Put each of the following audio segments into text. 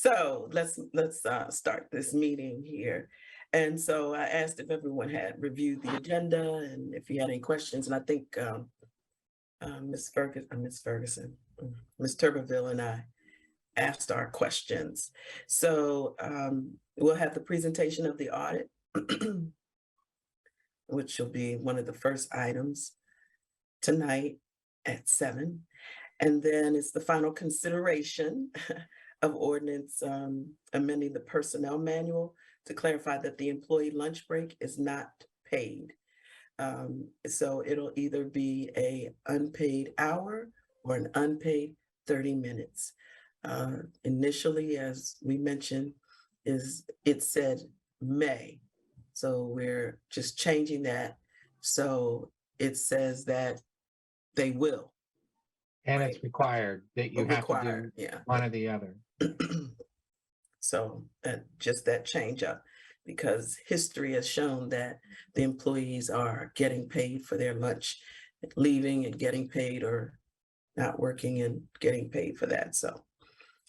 So let's start this meeting here. And so I asked if everyone had reviewed the agenda and if you had any questions. And I think Miss Ferguson, Miss Turbeville, and I asked our questions. So we'll have the presentation of the audit, which will be one of the first items tonight at 7. And then it's the final consideration of ordinance amending the personnel manual to clarify that the employee lunch break is not paid. So it'll either be a unpaid hour or an unpaid 30 minutes. Initially, as we mentioned, it said May. So we're just changing that. So it says that they will. And Right. it's required that you have to Required, do yeah. one or the other. So just that change up, because history has shown that the employees are getting paid for their lunch, leaving and getting paid, or not working and getting paid for that. So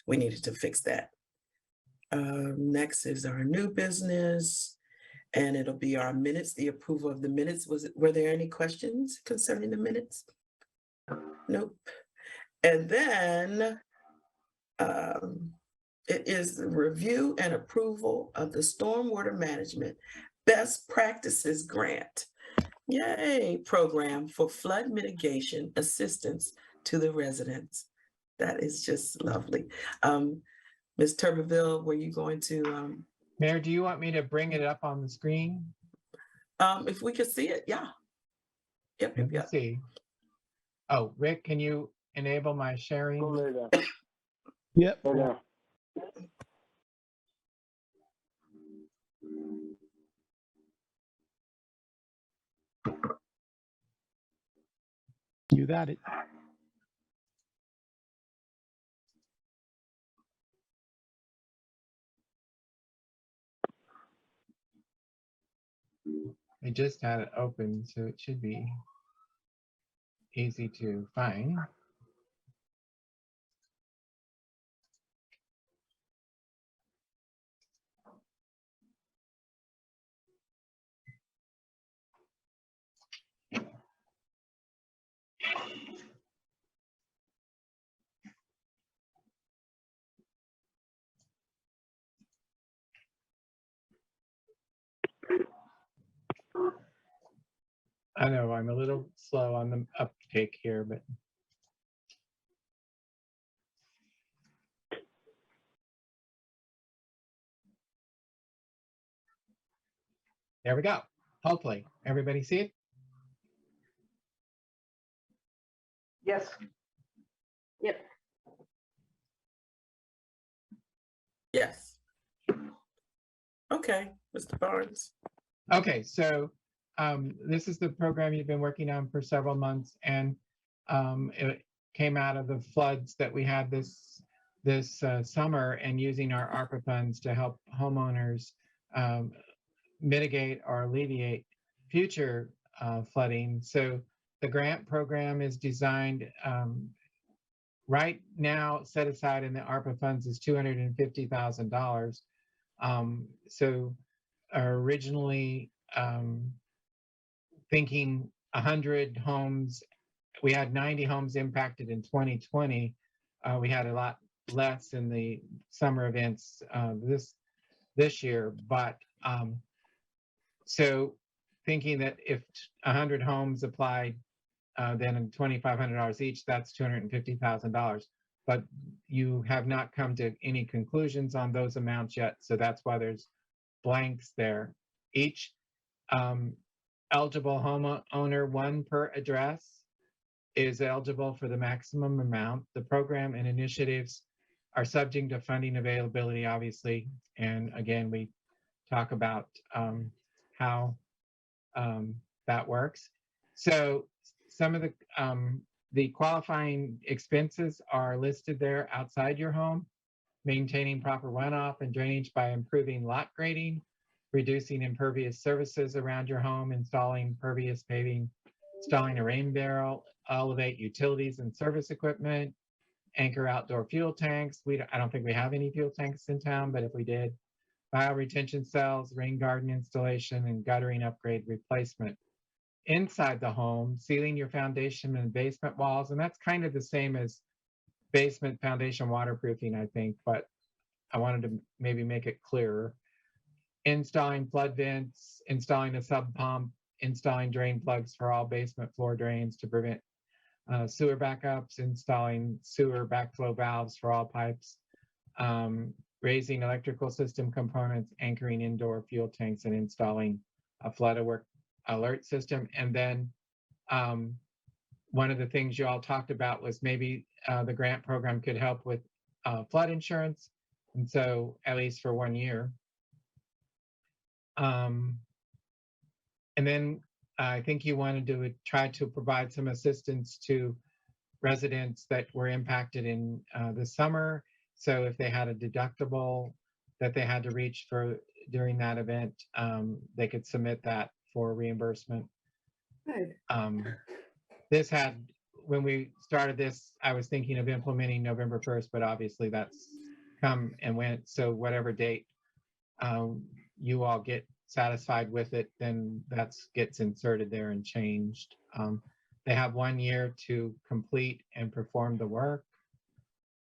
we needed to fix that. Next is our new business, and it'll be our minutes, the approval of the minutes. Were there any questions concerning the minutes? Nope. And then it is the review and approval of the Stormwater Management Best Practices Grant. Yay, program for flood mitigation assistance to the residents. That is just lovely. Ms. Turbeville, were you going to? Mayor, do you want me to bring it up on the screen? If we could see it, yeah. Yep, Let me yep. see. Oh, Rick, can you enable my sharing? Go later. Yep. Later. You got it. I just had it open, so it should be easy to find. I know I'm a little slow on the uptake here, but there we go. Hopefully, everybody see it? Yes. Yep. Yes. Okay, Mr. Barnes. Okay, so this is the program you've been working on for several months, and it came out of the floods that we had this summer, and using our ARPA funds to help homeowners mitigate or alleviate future flooding. So the grant program is designed right now, set aside in the ARPA funds is $250,000. So originally thinking 100 homes, we had 90 homes impacted in 2020. We had a lot less in the summer events this year, but so thinking that if 100 homes applied, then $2,500 each, that's $250,000. But you have not come to any conclusions on those amounts yet, so that's why there's blanks there. Each eligible homeowner, one per address, is eligible for the maximum amount. The program and initiatives are subject to funding availability, obviously. And again, we talk about how that works. So some of the qualifying expenses are listed there outside your home: maintaining proper runoff and drainage by improving lot grading, reducing impervious surfaces around your home, installing pervious paving, installing a rain barrel, elevate utilities and service equipment, anchor outdoor fuel tanks. I don't think we have any fuel tanks in town, but if we did, bioretention cells, rain garden installation, and guttering upgrade replacement. Inside the home, sealing your foundation and basement walls, and that's kind of the same as basement foundation waterproofing, I think, but I wanted to maybe make it clearer. Installing flood vents, installing a sub pump, installing drain plugs for all basement floor drains to prevent sewer backups, installing sewer backflow valves for all pipes, raising electrical system components, anchoring indoor fuel tanks, and installing a flood alert system. And then one of the things you all talked about was maybe the grant program could help with flood insurance. And so at least for 1 year. And then I think you wanted to try to provide some assistance to residents that were impacted in the summer. So if they had a deductible that they had to reach for during that event, they could submit that for reimbursement. Good. This had, when we started this, I was thinking of implementing November 1st, but obviously that's come and went. So whatever date you all get satisfied with it, then that gets inserted there and changed. They have 1 year to complete and perform the work.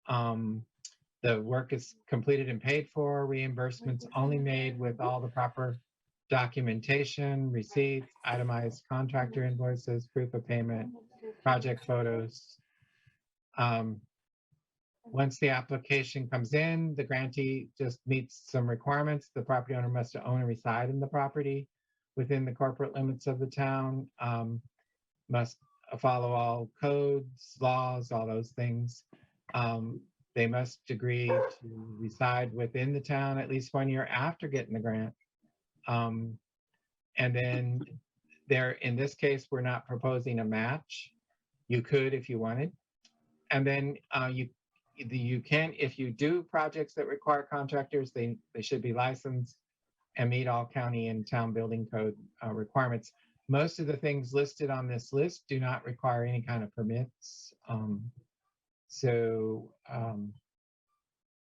The work is completed and paid for, reimbursements only made with all the proper documentation, receipts, itemized contractor invoices, proof of payment, project photos. Once the application comes in, the grantee just meets some requirements. The property owner must own and reside in the property within the corporate limits of the town, must follow all codes, laws, all those things. They must agree to reside within the town at least 1 year after getting the grant. And then in this case, we're not proposing a match. You could if you wanted. And then you can, if you do projects that require contractors, they should be licensed and meet all county and town building code requirements. Most of the things listed on this list do not require any kind of permits.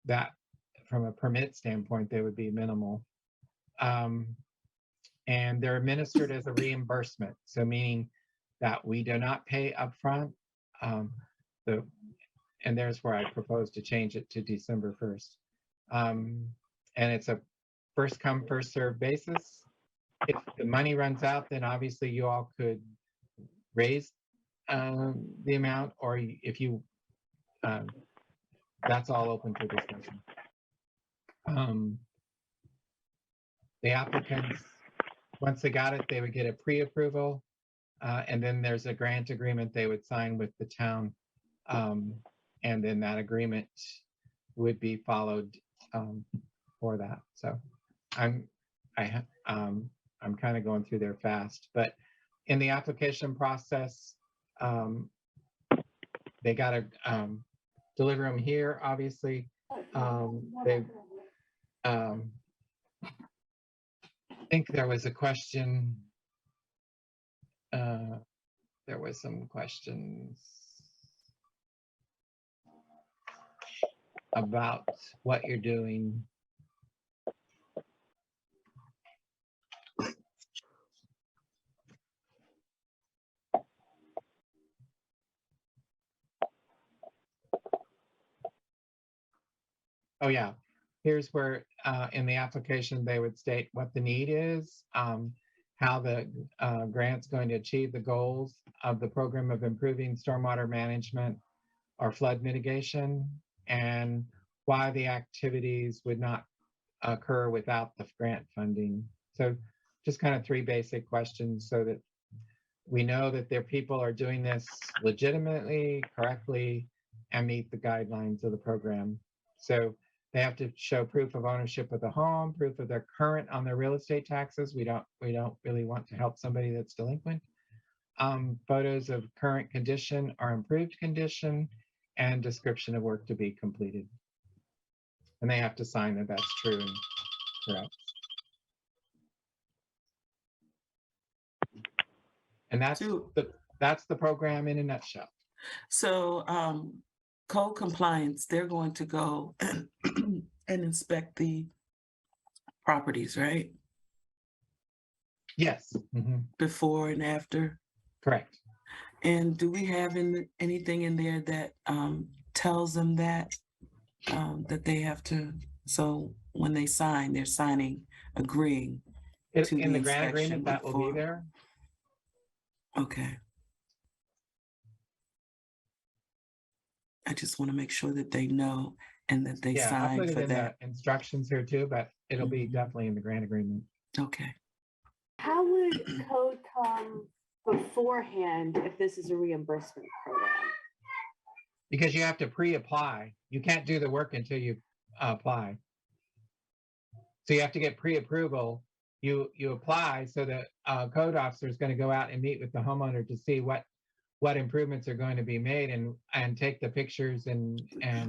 That from a permit standpoint, they would be minimal. And they're administered as a reimbursement. So meaning that we do not pay upfront. And there's where I propose to change it to December 1st. And it's a first come, first served basis. If the money runs out, then obviously you all could raise the amount, or if you, that's all open for discussion. The applicants, once they got it, they would get a pre-approval, and then there's a grant agreement they would sign with the town, and then that agreement would be followed for that. So I'm kind of going through there fast, but in the application process, they got to deliver them here. Obviously, I think there was a question. There was some questions about what you're doing. Oh yeah, here's where in the application they would state what the need is, how the grant's going to achieve the goals of the program of improving stormwater management or flood mitigation, and why the activities would not occur without the grant funding. So just kind of 3 basic questions so that we know that their people are doing this legitimately, correctly, and meet the guidelines of the program. So they have to show proof of ownership of the home, proof of their current on their real estate taxes. We don't really want to help somebody that's delinquent. Photos of current condition or improved condition, and description of work to be completed. And they have to sign that that's true and correct. And that's the program in a nutshell. So code compliance, they're going to go and inspect the properties, right? Yes, Before and after. correct. And do we have anything in there that tells them that they have to, so when they sign, they're signing, agreeing to In the the grant inspection agreement, that will be before? there. Okay. I just want to make sure that they know and that they Yeah, I'll sign put it for in that. the instructions here too, but it'll be Mhm. definitely in the grant agreement. Okay. How would code come beforehand if this is a reimbursement program? Because you have to pre-apply. You can't do the work until you apply. So you have to get pre-approval. You apply, so the code officer is going to go out and meet with the homeowner to see what improvements are going to be made and take the pictures and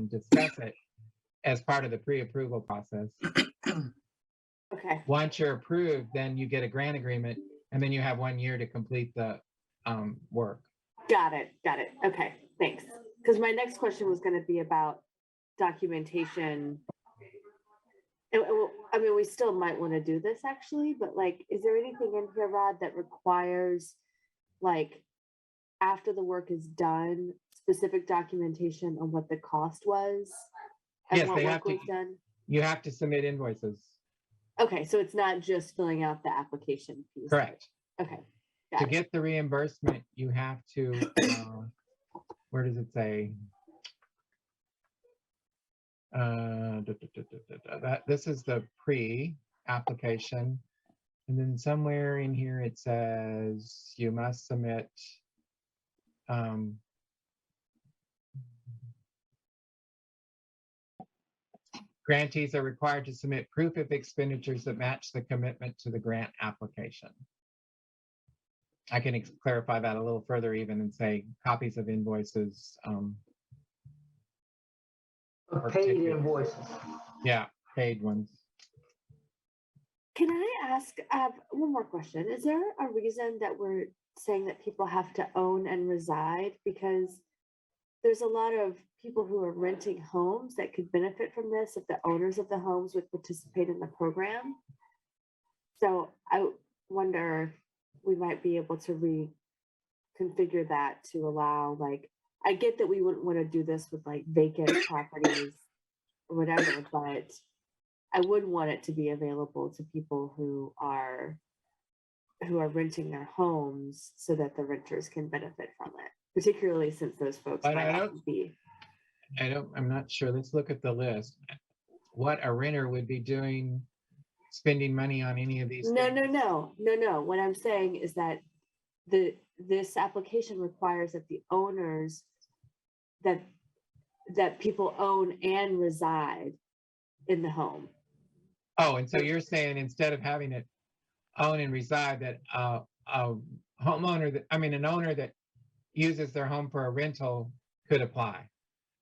discuss it as part of the pre-approval process. Okay, Once you're approved, then you get a grant agreement, and then you have 1 year to complete the work. got it. Okay, thanks. Because my next question was going to be about documentation. I mean, we still might want to do this actually, but like, is there anything in here, Rod, that requires like after the work is done, specific documentation on what the cost was and Yes, what they work have to. was done? You have to submit invoices. Okay, so it's not just filling out the application piece. Correct. Okay, To got it. get the reimbursement, you have to, where does it say? This is the pre-application. And then somewhere in here it says you must submit grantees are required to submit proof of expenditures that match the commitment to the grant application. I can clarify that a little further even and say copies of invoices. Or Paid tickets. invoices. Yeah, paid ones. Can I ask, I have one more question. Is there a reason that we're saying that people have to own and reside? Because there's a lot of people who are renting homes that could benefit from this if the owners of the homes would participate in the program. So I wonder if we might be able to reconfigure that to allow, like, I get that we wouldn't want to do this with like vacant properties or whatever, but I would want it to be available to people who are renting their homes so that the renters can benefit from it, particularly since those folks But might I often be. I'm not sure. Let's look at the list. What a renter would be doing, spending money on any of these No. things. What I'm saying is that this application requires that the owners that people own and reside in the home. Oh, and so you're saying instead of having it own and reside, that a homeowner an owner that uses their home for a rental could apply.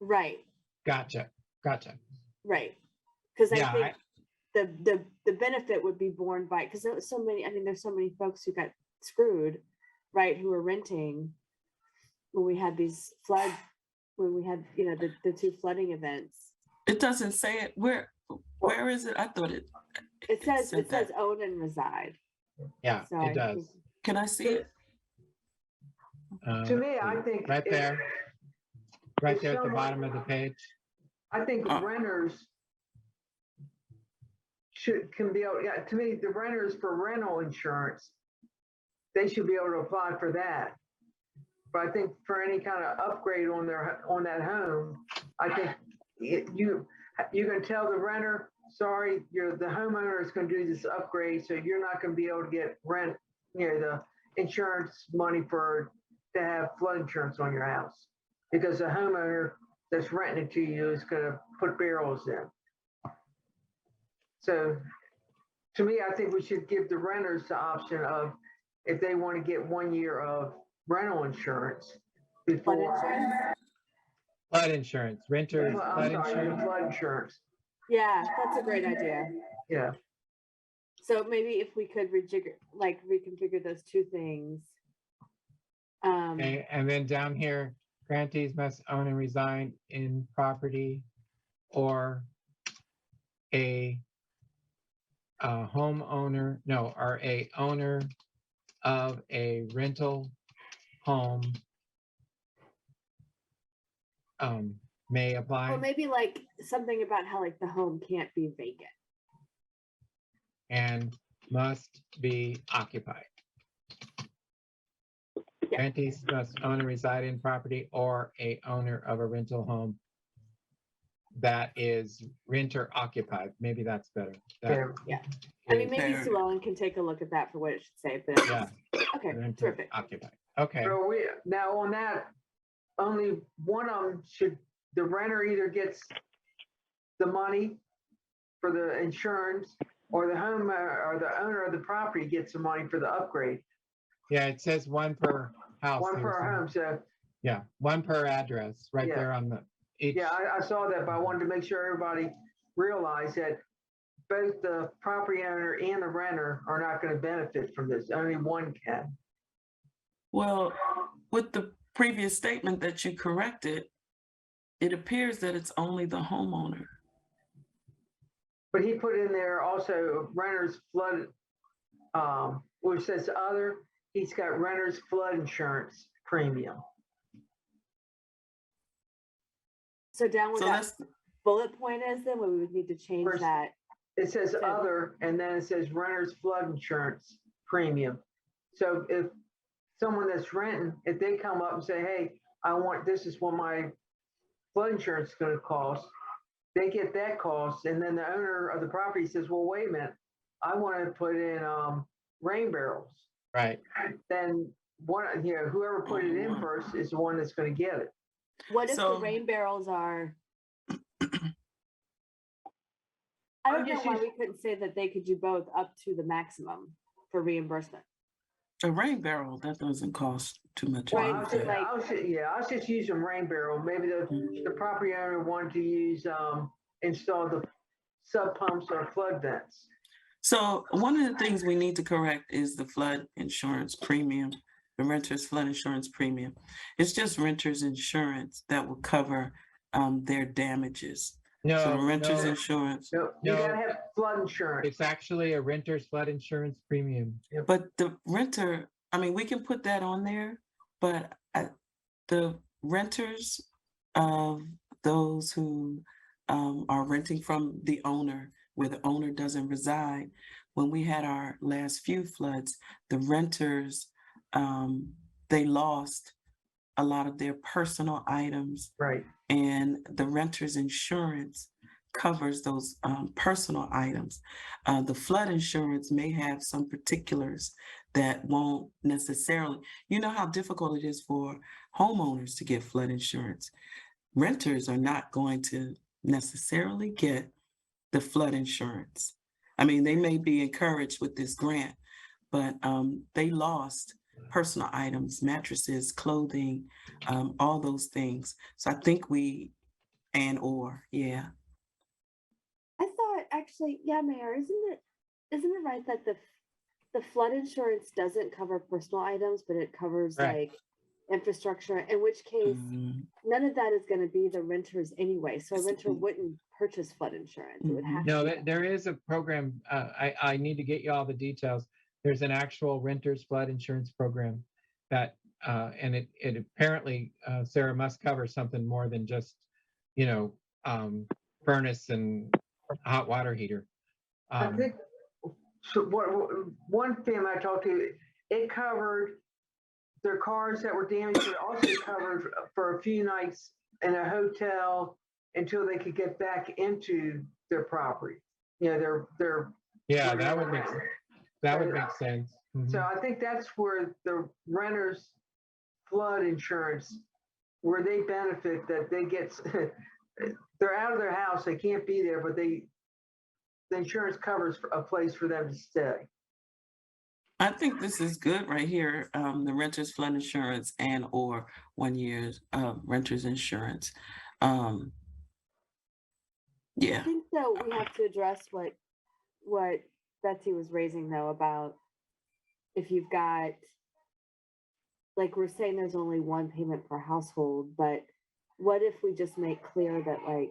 Right. Gotcha. Right. Because I Yeah, think the benefit would be borne by, because there's so many folks who got screwed, right, who were renting when we had the two flooding events. It doesn't say it. Where is it? I thought it. It says said that. own and reside. yeah, So it does. Can I see it? To me, I think. Right there. Right if there at the someone- bottom of the page. I think renters can be able, yeah, to me, the renters for rental insurance, they should be able to apply for that. But I think for any kind of upgrade on that home, I think you can tell the renter, sorry, the homeowner is going to do this upgrade, so you're not going to be able to get the insurance money to have flood insurance on your house, because the homeowner that's renting it to you is going to put barrels in. So to me, I think we should give the renters the option of, if they want to get 1 year of rental insurance Flood before. insurance? Flood insurance, renters, I'm flood sorry, insurance. flood insurance. Yeah, that's a great idea. Yeah. So maybe if we could reconfigure those two things. Okay, and then down here, grantees must own and reside in property or a homeowner, no, or a owner of a rental home may Or apply maybe like something about how like the home can't be vacant. and must be occupied. Yeah. Grantees must own and reside in property or a owner of a rental home that is renter occupied. Maybe that's better. That Yeah. I mean, is- maybe Fair. Sue Ellen can take a look at that for what it should say, but Yeah, okay, renter terrific. occupied. Okay, So now on that, only one of them the renter either gets the money for the insurance, or the home, or the owner of the property gets the money for the upgrade. yeah, it says one per house. One here, per so- home, so, Yeah, one per address, right Yeah. there on the, each, yeah, I saw that, but I wanted to make sure everybody realized that both the property owner and the renter are not gonna benefit from this, only one can. Well, with the previous statement that you corrected, it appears that it's only the homeowner. But he put in there also renters flood, which says other, he's got renters flood insurance premium. So down where So that that's, bullet point is, then we would need to change Where's- that. It says So- other, and then it says renters flood insurance premium. So if someone that's renting, if they come up and say, hey, this is what my flood insurance is gonna cost, they get that cost, and then the owner of the property says, well, wait a minute, I wanna put in, rain barrels. right, Then whoever put it in first is the one that's gonna get it. What if the So- rain barrels are? I I'm don't know just why used- we couldn't say that they could do both up to the maximum for reimbursement. a rain barrel, that doesn't cost too much. Well, Right, I was so just, like- I was just using rain barrel. Maybe the property owner wanted to use, install the sub pumps or flood vents. So one of the things we need to correct is the flood insurance premium, the renter's flood insurance premium. It's just renter's insurance that will cover their damages. So no, the renter's no, insurance, So you No. gotta have flood insurance. it's actually a renter's flood insurance premium. but the renter, I mean, we can put that on there, but the renters of those who are renting from the owner, where the owner doesn't reside, when we had our last few floods, the renters, they lost a lot of their personal items, Right. and the renter's insurance covers those personal items. The flood insurance may have some particulars that won't necessarily, you know how difficult it is for homeowners to get flood insurance. Renters are not going to necessarily get the flood insurance. I mean, they may be encouraged with this grant, but they lost personal items, mattresses, clothing, all those things. So I think yeah. I thought actually, yeah, Mayor, isn't it right that the flood insurance doesn't cover personal items, but it covers Right. like infrastructure, in which case Mhm. none of that is gonna be the renters anyway, so a It's- renter wouldn't purchase flood insurance. It would have No, to. there is a program, I need to get you all the details. There's an actual renter's flood insurance program that, and it apparently, Sarah, must cover something more than just, furnace and hot water heater. I think, so one family I talked to, it covered their cars that were damaged, but it also covered for a few nights in a hotel until they could get back into their property. Their Yeah, that would make sense. Mhm. So I think that's where the renters flood insurance, where they benefit, that they get, they're out of their house, they can't be there, but the insurance covers a place for them to stay. I think this is good right here, the renter's flood insurance and or 1 year's renter's insurance. I Yeah, think though we have to address what Betsy was raising though about if you've got like we're saying there's only one payment per household, but what if we just make clear that like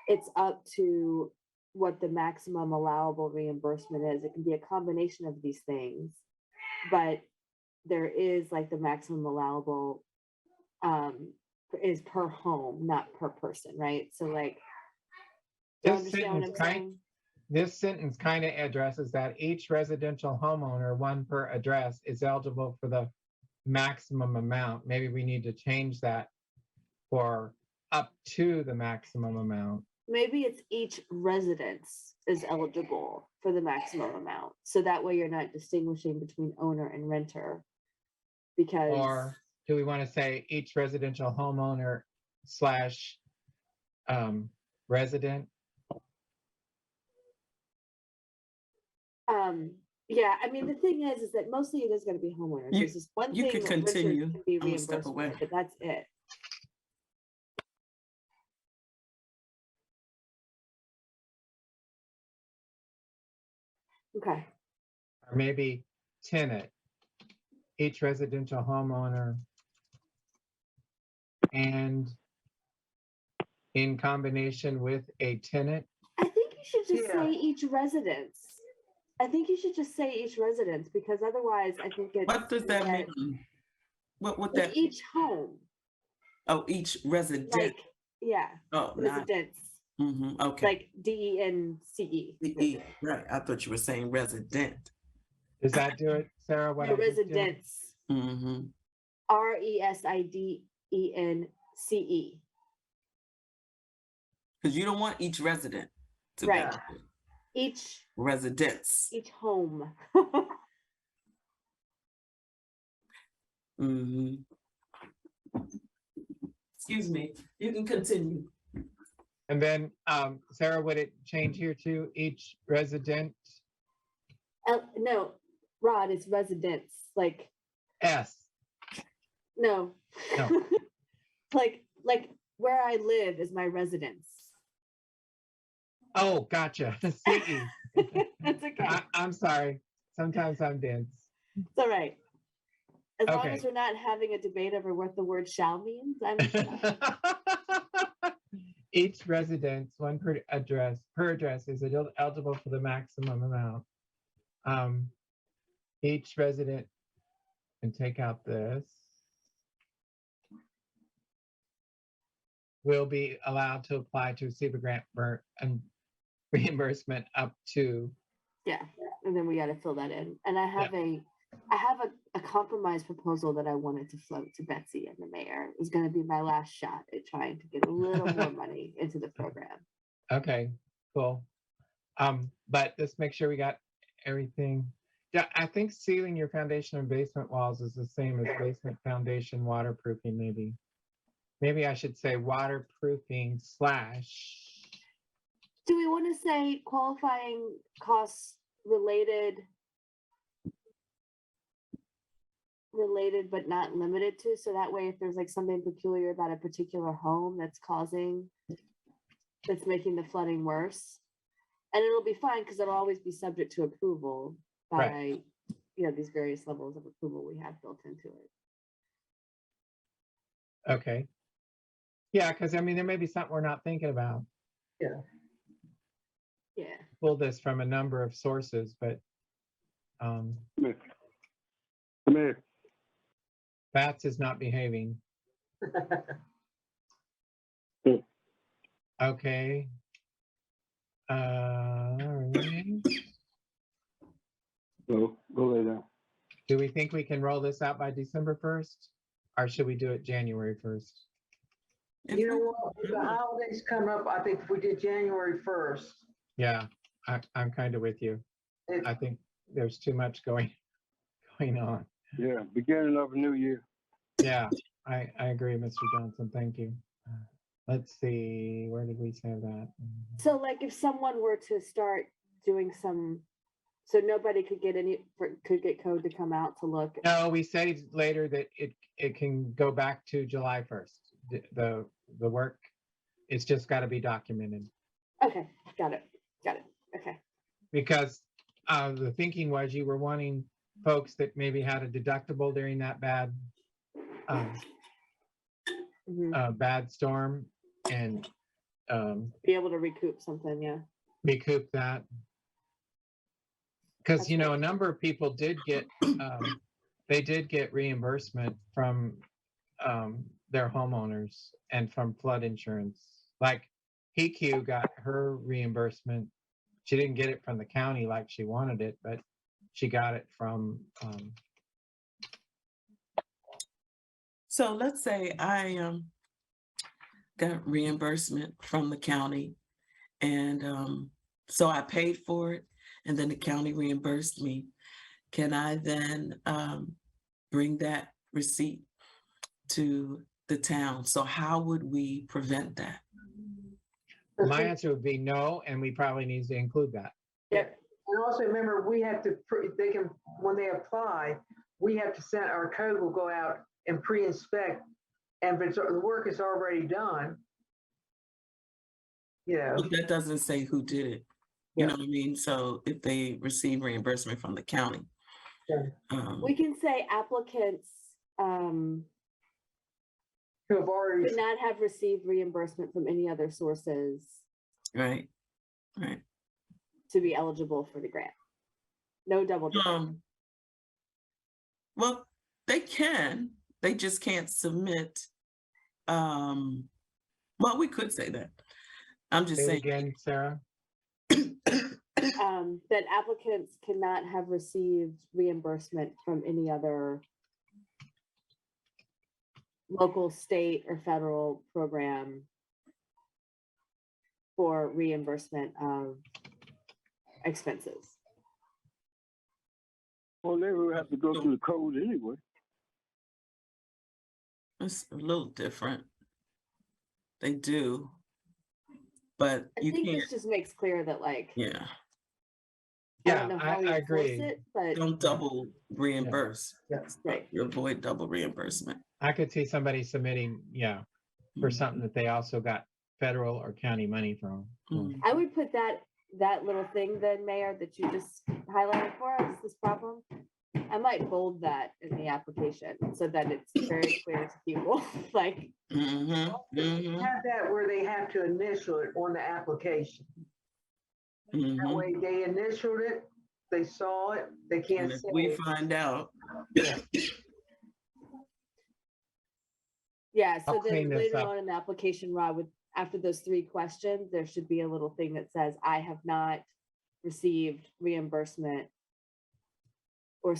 it's up to what the maximum allowable reimbursement is? It can be a combination of these things, but there is like the maximum allowable is per home, not per person, right? So like, do you understand what I'm saying? This sentence kind of addresses that each residential homeowner, one per address, is eligible for the maximum amount. Maybe we need to change that for up to the maximum amount. Maybe it's each residence is eligible for the maximum amount. So that way you're not distinguishing between owner and renter. Because Or do we want to say each residential homeowner slash resident? yeah, I mean the thing is that mostly it is going to be homeowners. You- There's this one you thing could that renters continue. can be I'm gonna step reimbursed away. for, but that's it. Okay. Or maybe tenant, each residential homeowner, and in combination with a tenant. I think you should just Yeah. say each residence. I think you should just say each residence because otherwise I think it's What does that yeah, mean? What would like that, each home. oh, each resident, Like yeah, oh, not, residence. okay. Like DENCE. Right, I thought you were saying resident. Does that do it, Sarah? What The I just did? residence. Mm-hmm. RESIDENCE. Because you don't want each resident to Right. be Each residents. home. Mm-hmm. Excuse me, you can continue. And then, Sarah, would it change here to each resident? No, Rod, it's residence. Like S. no. No. like where I live is my residence. Oh, gotcha. CE. That's okay. I'm sorry. Sometimes I'm dense. It's all right. As long Okay. as we're not having a debate over what the word shall means, I'm Each residence, one per address is eligible for the maximum amount. Each resident, and take out this, will be allowed to apply to receive a grant and reimbursement up to. yeah. And then we got to fill that in. And I have a compromise proposal that I wanted to float to Betsy and the mayor. It was going to be my last shot at trying to get a little more money into the program. Okay, cool. But let's make sure we got everything. Yeah, I think sealing your foundation and basement walls is the same as basement foundation waterproofing, maybe. Maybe I should say waterproofing / Do we want to say qualifying costs related but not limited to? So that way, if there's like something peculiar about a particular home that's making the flooding worse, and it'll be fine because it'll always be subject to approval by, Right. these various levels of approval we have built into it. Okay. Yeah, because I mean, there may be something we're not thinking about. Yeah. Pull this from a number of sources, but Come here. Bats is not behaving. Okay. All right. Go lay down. Do we think we can roll this out by December 1st? Or should we do it January 1st? You know what, the holidays come up, I think if we did January 1st. Yeah, I'm kind of with you. it- I think there's too much going on. Yeah, beginning of a new year. Yeah, I agree, Mr. Johnson. Thank you. Let's see, where did we say that? So like if someone were to start doing so nobody could get code to come out to look. No, we said later that it can go back to July 1st. The work, it's just got to be documented. Okay, got it. Okay. Because the thinking was you were wanting folks that maybe had a deductible during that bad Mhm. a bad storm and Be able to recoup something, yeah. recoup that. Because, That's you know, right. a number of people did get, they did get reimbursement from their homeowners and from flood insurance. Like PQ got her reimbursement. She didn't get it from the county like she wanted it, but she got it from, So let's say I got reimbursement from the county, and so I paid for it, and then the county reimbursed me. Can I then bring that receipt to the town? So how would we prevent that? my answer would be no, and we probably need to include that. Yep. And also remember, we have to, they can, when they apply, we have to send, our code will go out and pre-inspect. And if it's, the work is already done, you know, But that doesn't say who did it. You Yeah. know what I mean? So if they receive reimbursement from the county. Yeah. We can say applicants who have already, could not have received reimbursement from any other sources Right, right. to be eligible for the grant. No double dipping. Well, they just can't submit. Well, we could say that. I'm just Say it saying. again, Sarah. That applicants cannot have received reimbursement from any other local, state, or federal program for reimbursement of expenses. Well, they will have to go through the code anyway. It's a little different. They do. But I you think can't, this just makes clear that, like, yeah, I Yeah, don't know how we I enforce agree. it, but don't double reimburse. Yes. right. You avoid double reimbursement. I could see somebody submitting, for Mhm. something that they also got federal or county money from. Mhm. I would put that little thing then, Mayor, that you just highlighted for us, this problem. I might bold that in the application so that it's very clear to people, like, Mhm, mhm, have that where they have to initial it on the application. That mhm. way they initialed it, they saw it, they And can't if say. we find out, yeah, so I'll clean then this later up. on in the application, Rob, with, after those 3 questions, there should be a little thing that says, I have not received reimbursement or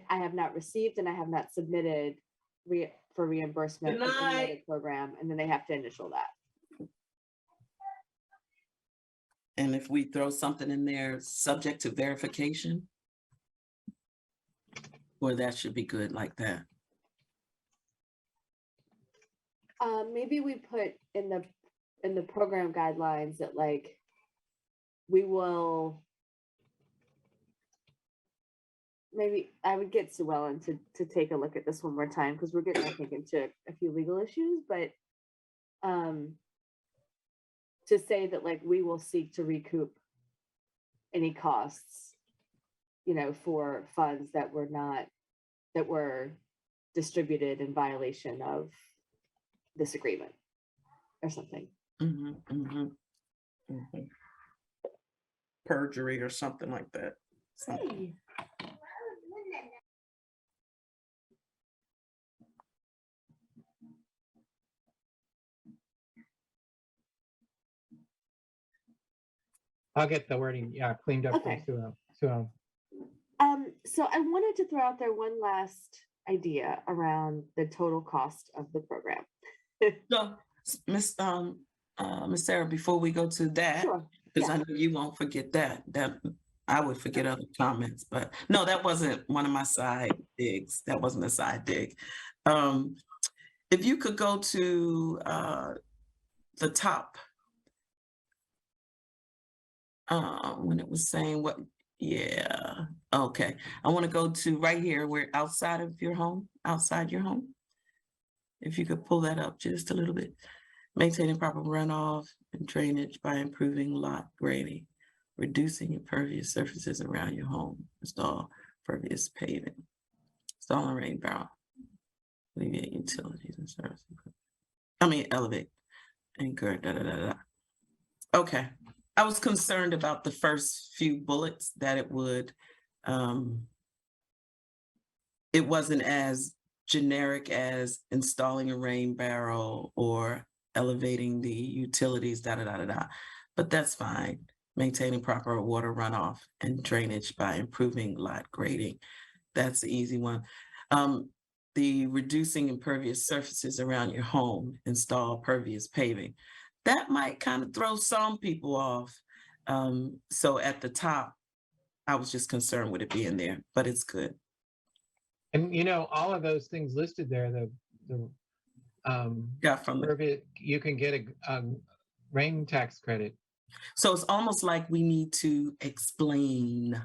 I have not received and I have not submitted for reimbursement Good of any other night. program, and then they have to initial that. and if we throw something in there subject to verification, well, that should be good like that. Maybe we put in the program guidelines that, like, we will, maybe I would get Sue Ellen to take a look at this one more time, because we're getting, I think, into a few legal issues, but to say that, like, we will seek to recoup any costs, for funds that were distributed in violation of this agreement or something. Mhm, mhm, mhm. Perjury or something like that. Something. I'll get the wording, cleaned up for Okay. Sue. So I wanted to throw out there one last idea around the total cost of the program. So, Miss Sarah, before we go to that, Sure. because Yeah. I know you won't forget that I would forget other comments, but no, that wasn't one of my side digs. That wasn't a side dig. If you could go to the top, when it was saying what, yeah, okay. I want to go to right here where outside your home. If you could pull that up just a little bit. Maintaining proper runoff and drainage by improving lot grading, reducing impervious surfaces around your home, install pervious paving, installing rain barrel, alleviate utilities and services. I mean, elevate, anchor, da, da, da, da. Okay, I was concerned about the first few bullets that it wasn't as generic as installing a rain barrel or elevating the utilities, da, da, da, da, da. But that's fine. Maintaining proper water runoff and drainage by improving lot grading. That's the easy one. The reducing impervious surfaces around your home, install pervious paving. That might kind of throw some people off. So at the top, I was just concerned with it being there, but it's good. And all of those things listed there, the Got from the, pervious, you can get a rain tax credit. so it's almost like we need to explain.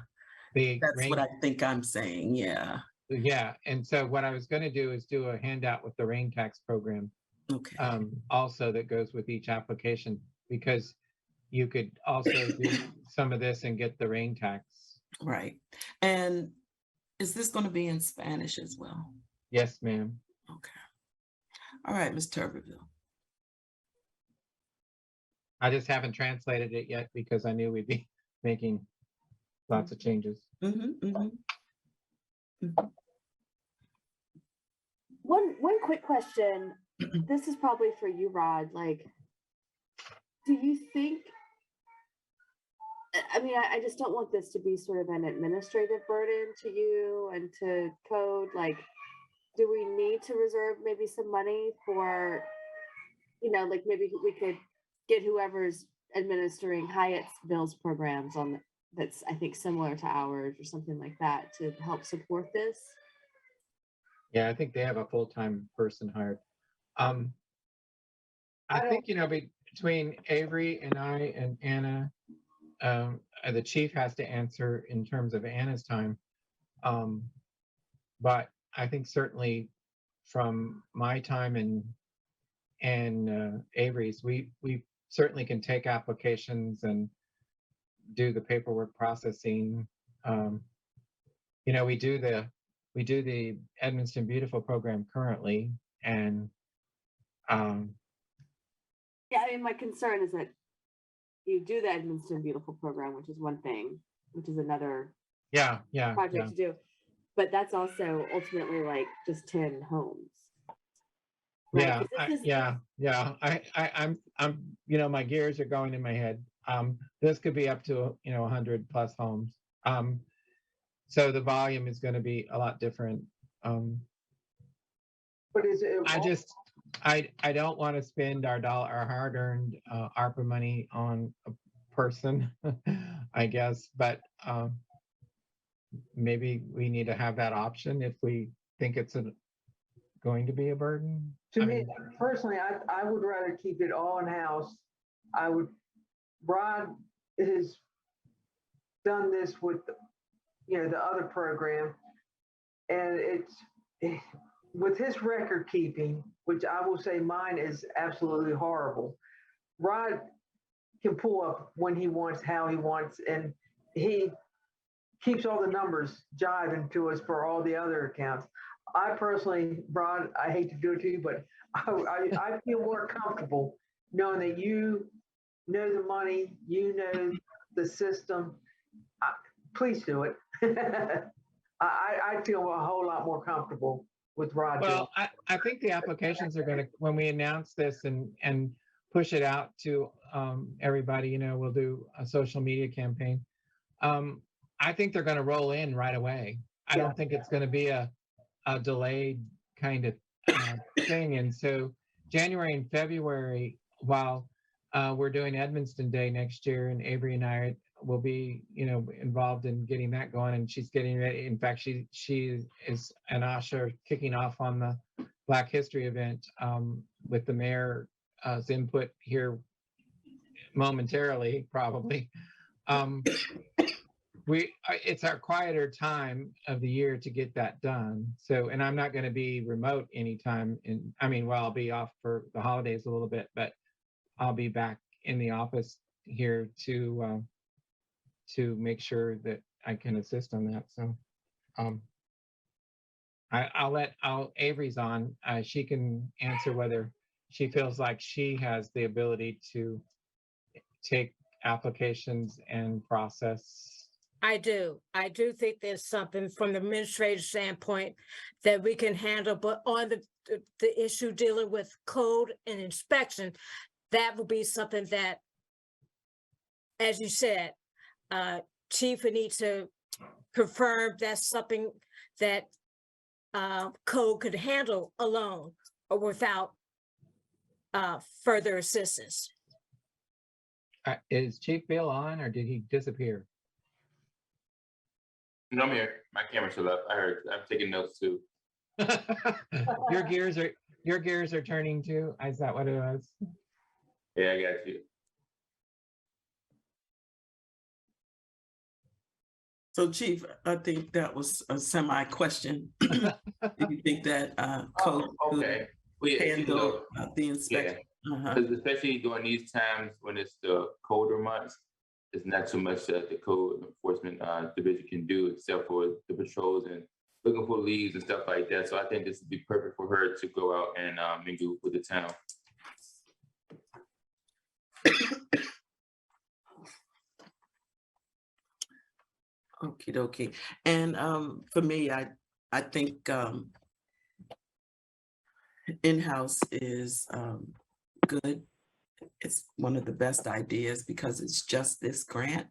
The That's rain, what I think I'm saying. Yeah. yeah. And so what I was going to do is do a handout with the rain tax program, Okay. also that goes with each application, because you could also do some of this and get the rain tax. Right. And is this going to be in Spanish as well? Yes, ma'am. Okay. All right, Ms. Tuberville. I just haven't translated it yet because I knew we'd be making lots of changes. One quick question. This is probably for you, Rod. Like, do you think? I mean, I just don't want this to be sort of an administrative burden to you and to code. Like, do we need to reserve maybe some money for, like maybe we could get whoever's administering Hyatt's bills programs on that's I think similar to ours or something like that to help support this? Yeah, I think they have a full-time person hired. I think, between Avery and I and Anna, the chief has to answer in terms of Anna's time. But I think certainly from my time and Avery's, we certainly can take applications and do the paperwork processing. We do the Edmonston Beautiful program currently, and yeah, I mean, my concern is that you do the Edmonston Beautiful program, which is one thing, which is another project to do, but that's also ultimately like just 10 homes. Right? I'm my gears are going in my head. This could be up to 100 plus homes. So the volume is going to be a lot different. But is it? I don't want to spend our hard-earned ARPA money on a person, I guess, but maybe we need to have that option if we think it's going to be a burden. To me, personally, I would rather keep it all in-house. Rod has done this with, the other program, and with his record keeping, which I will say mine is absolutely horrible. Rod can pull up when he wants, how he wants, and he keeps all the numbers jiving to us for all the other accounts. I personally, Rod, I hate to do it to you, but I feel more comfortable knowing that you know the money, you know the system. Please do it. I feel a whole lot more comfortable with Rod. Well, I think the applications are going to, when we announce this and push it out to everybody, we'll do a social media campaign. I think they're going to roll in right away. I don't think it's going to be a delayed kind of thing. And so January and February, while we're doing Edmonston Day next year, and Avery and I will be, involved in getting that going, and she's getting ready. In fact, she is an usher kicking off on the Black History event with the mayor's input here momentarily, probably. It's our quieter time of the year to get that done. So, and I'm not going to be remote anytime. I'll be off for the holidays a little bit, but I'll be back in the office here to make sure that I can assist on that. So, Avery's on. She can answer whether she feels like she has the ability to take applications and process. I do. I do think there's something from the administrative standpoint that we can handle, but on the issue dealing with code and inspection, that will be something that, as you said, Chief would need to confirm that's something that code could handle alone or without further assistance. Is Chief Bill on, or did he disappear? No, I'm here. My camera's still up. I heard. I'm taking notes too. Your gears are turning too. Is that what it was? Yeah, I got you. So Chief, I think that was a semi-question. Do you think that code Okay. Well, yeah, you handle know, the inspection? Uh-huh. because especially during these times when it's the colder months, it's not too much that the code enforcement division can do except for the patrols and looking for leads and stuff like that. So I think this would be perfect for her to go out and mingle with the town. Okie dokie. And for me, I think in-house is good. It's one of the best ideas because it's just this grant.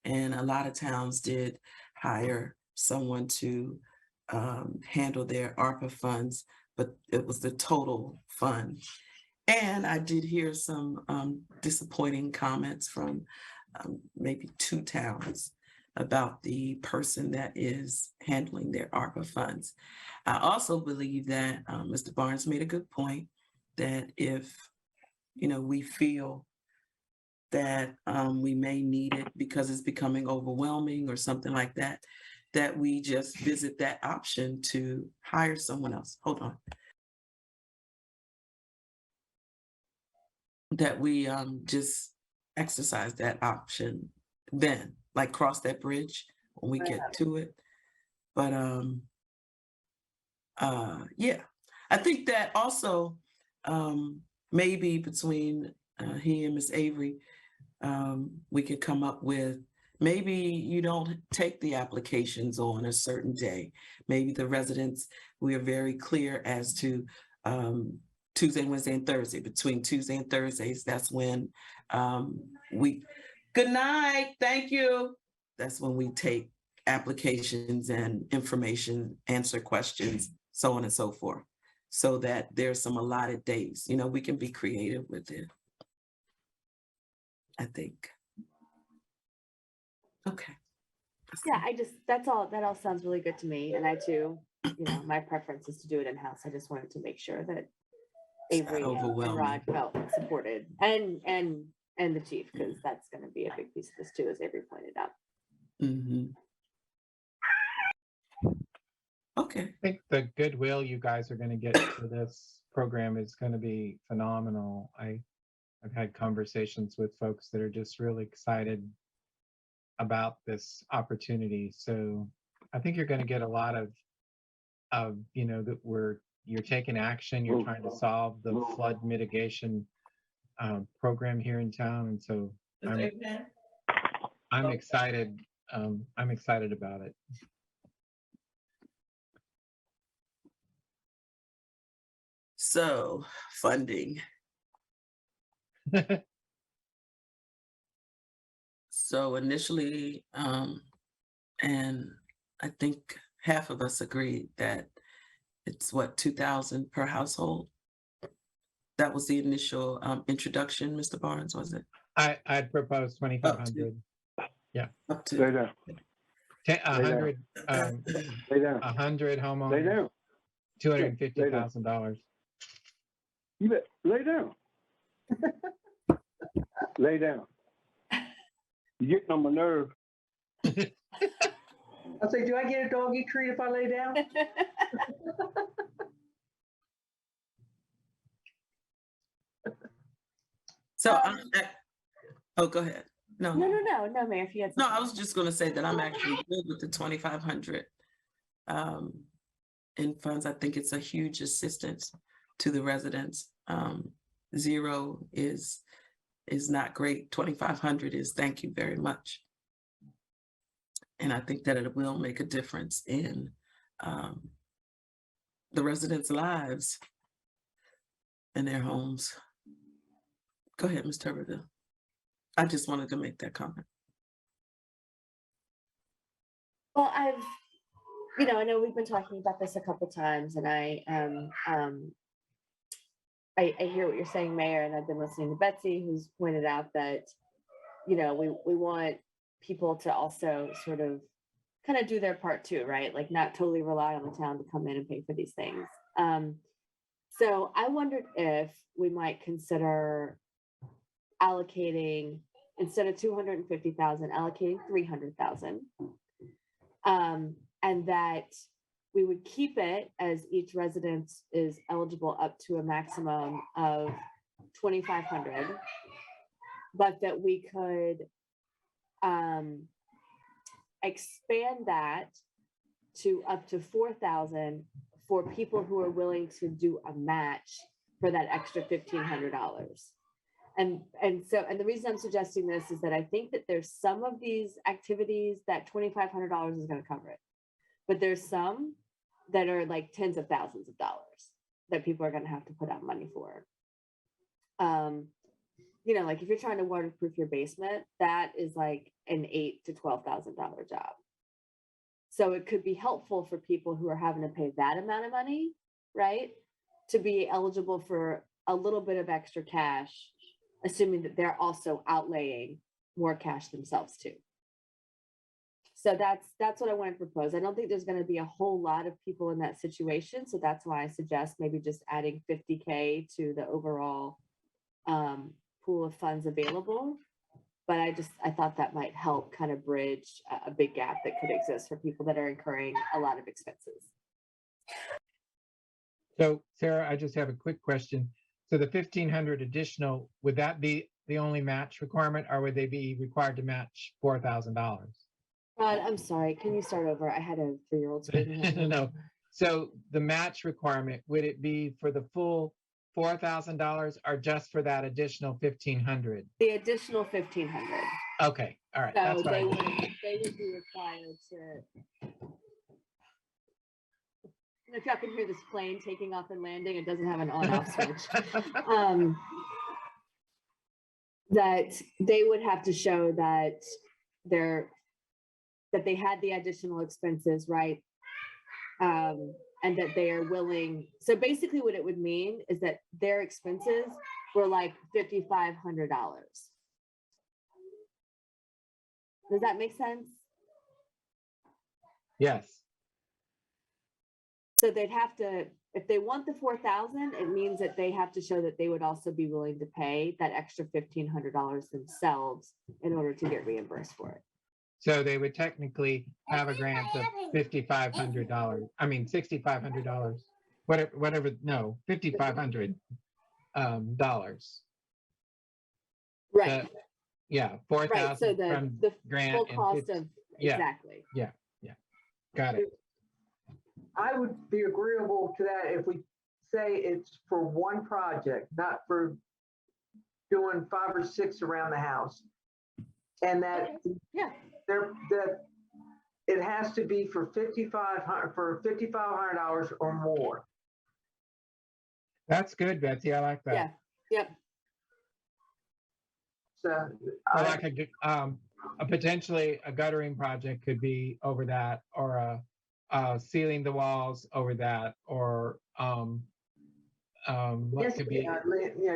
And a lot of towns did hire someone to handle their ARPA funds, but it was the total fund. And I did hear some disappointing comments from maybe 2 towns about the person that is handling their ARPA funds. I also believe that Mr. Barnes made a good point that if, you know, we feel that we may need it because it's becoming overwhelming or something like that, that we just visit that option to hire someone else. Hold on. That we just exercise that option then, like cross that bridge when we get to it. But yeah, I think that also maybe between he and Miss Avery, we could come up with, maybe you don't take the applications on a certain day. Maybe the residents, we are very clear as to Tuesday, Wednesday, and Thursday. Between Tuesday and Thursdays, that's when good night, thank you. That's when we take applications and information, answer questions, so on and so forth. So that there's some allotted days, you know, we can be creative with it, I think. Okay. Yeah, that all sounds really good to me. And I too, you know, my preference is to do it in-house. I just wanted to make sure that Avery and Rod felt supported and the chief, because that's going to be a big piece of this too, as Avery pointed out. Mm-hmm. Okay. I think the goodwill you guys are going to get for this program is going to be phenomenal. I've had conversations with folks that are just really excited about this opportunity. So I think you're going to get a lot of you know, that you're taking action, you're trying to solve the flood mitigation program here in town. And so I'm excited. I'm excited about it. So funding. So initially, and I think half of us agreed that it's what, 2,000 per household? That was the initial introduction, Mr. Barnes, was it? I'd propose 2,500. Yeah. Up to. Lay down. 100 Lay down. 100 Lay homeowners, down. $250,000. You bet. Lay down. Lay down. You're getting on my nerve. I say, do I get a doggy treat if I lay down? So, oh, go ahead. No, No, Mayor, if you had no, something. I was just going to say that I'm actually good with the 2,500. in funds. I think it's a huge assistance to the residents. 0 is not great. 2,500 is thank you very much. And I think that it will make a difference in the residents' lives and their homes. Go ahead, Ms. Tuberville. I just wanted to make that comment. Well, I know we've been talking about this a couple times, and I hear what you're saying, Mayor, and I've been listening to Betsy, who's pointed out that, we want people to also sort of kind of do their part too, right? Like not totally rely on the town to come in and pay for these things. So I wondered if we might consider allocating, instead of 250,000, allocating 300,000. And that we would keep it as each resident is eligible up to a maximum of 2,500, but that we could expand that to up to 4,000 for people who are willing to do a match for that extra $1,500. And the reason I'm suggesting this is that I think that there's some of these activities that $2,500 is going to cover it, but there's some that are like tens of thousands of dollars that people are going to have to put out money for. Like if you're trying to waterproof your basement, that is like an $8,000 to $12,000 job. So it could be helpful for people who are having to pay that amount of money, right, to be eligible for a little bit of extra cash, assuming that they're also outlaying more cash themselves too. So that's what I want to propose. I don't think there's going to be a whole lot of people in that situation. So that's why I suggest maybe just adding 50K to the overall pool of funds available. But I thought that might help kind of bridge a big gap that could exist for people that are incurring a lot of expenses. So Sarah, I just have a quick question. So the 1,500 additional, would that be the only match requirement, or would they be required to match $4,000? Rod, I'm sorry. Can you start over? I had a 3-year-old screaming. No. So the match requirement, would it be for the full $4,000 or just for that additional 1,500? The additional 1,500. Okay, all right. So That's they fine. would be required to. If y'all can hear this plane taking off and landing, it doesn't have an on-off switch. That they would have to show that they had the additional expenses, right? And that they are willing. So basically what it would mean is that their expenses were like $5,500. Does that make sense? Yes. So they'd have to, if they want the 4,000, it means that they have to show that they would also be willing to pay that extra $1,500 themselves in order to get reimbursed for it. So they would technically have a grant of $5,500. I mean, $6,500, whatever, no, $5,500 dollars. Right. Yeah, Right. 4,000 So from the grant full and cost 50 of, yeah. exactly. Yeah. Got it. I would be agreeable to that if we say it's for one project, not for doing 5 or 6 around the house. And that Yeah. that it has to be for $5,500 or more. That's good, Betsy. I like that. Yeah. Yep. So Or like a potentially a guttering project could be over that, or sealing the walls over that, or what yes, could be?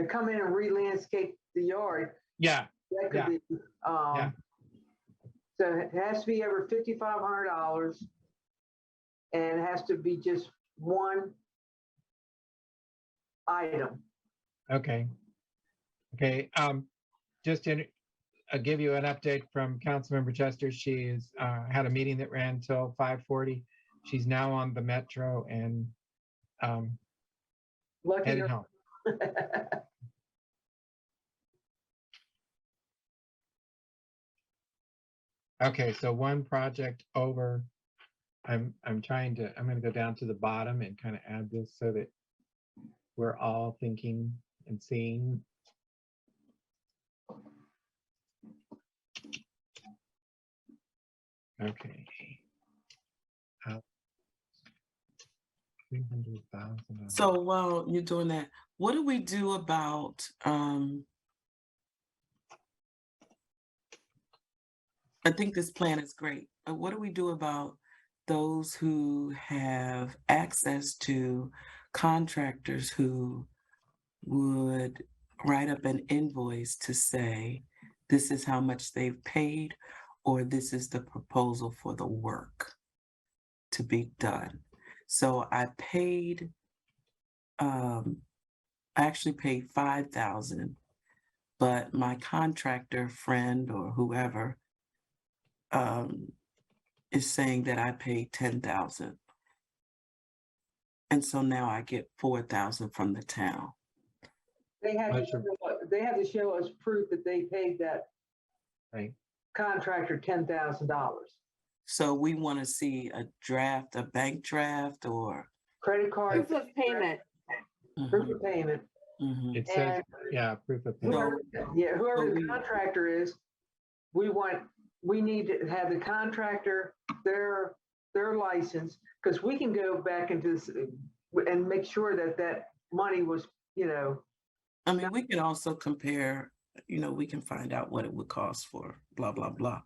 come in and re-landscape the yard. Yeah. That could be. Yeah. So it has to be over $5,500, and it has to be just one item. Okay. Just to give you an update from Councilmember Chester, she's had a meeting that ran till 5:40. She's now on the metro and Lucky heading her. home. Okay, so one project over I'm gonna go down to the bottom and kind of add this so that we're all thinking and seeing. Okay. 300,000. So while you're doing that, what do we do about, I think this plan is great, but what do we do about those who have access to contractors who would write up an invoice to say, this is how much they've paid, or this is the proposal for the work to be done? So I paid, I actually paid 5,000, but my contractor friend or whoever is saying that I paid 10,000. And so now I get 4,000 from the town. They have to, That's your- they have to show us proof that they paid that Right. contractor $10,000. So we want to see a draft, a bank draft, or Credit card, Proof of payment. proof of payment. Mhm. It says, And yeah, proof of payment. whoever so the we- contractor is, we need to have the contractor, their license, because we can go back into this and make sure that that money was, I mean, we can also compare, we can find out what it would cost for blah, blah, blah.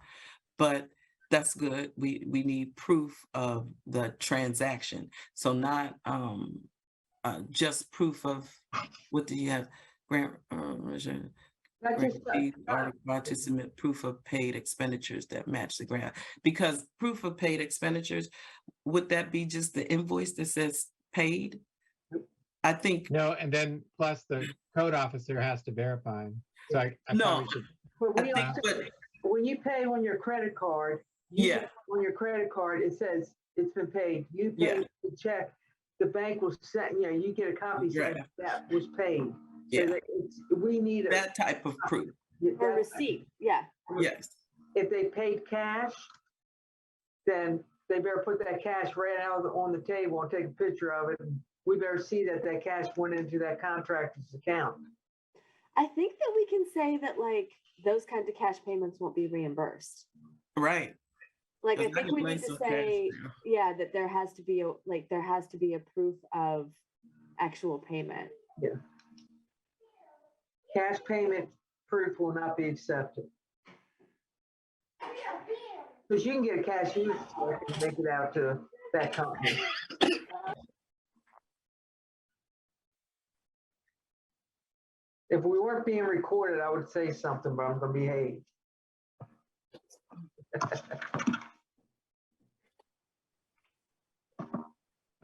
But that's good. We need proof of the transaction. So not just proof of, what do you have? Grant, not just, grantees are required to submit proof of paid expenditures that match the grant. Because proof of paid expenditures, would that be just the invoice that says paid? I think, No, and then plus the code officer has to verify. So I No. probably should, but I we think, also, but when you pay on your credit card, yeah, on your credit card, it says it's been paid. You Yeah. pay the check, the bank will send, you get a copy saying Right. that was paid. So yeah, that we need that type of proof, Or receipt, yeah. yes. If they paid cash, then they better put that cash right out on the table and take a picture of it. And we better see that that cash went into that contractor's account. I think that we can say that like those kinds of cash payments won't be reimbursed. Right. Like, I 'Cause think can we lay need to some cash say, there. yeah, that there has to be a proof of actual payment. Cash payment proof will not be accepted. Because you can get a cashier's check and make it out to that company. If we weren't being recorded, I would say something, but I'm gonna behave.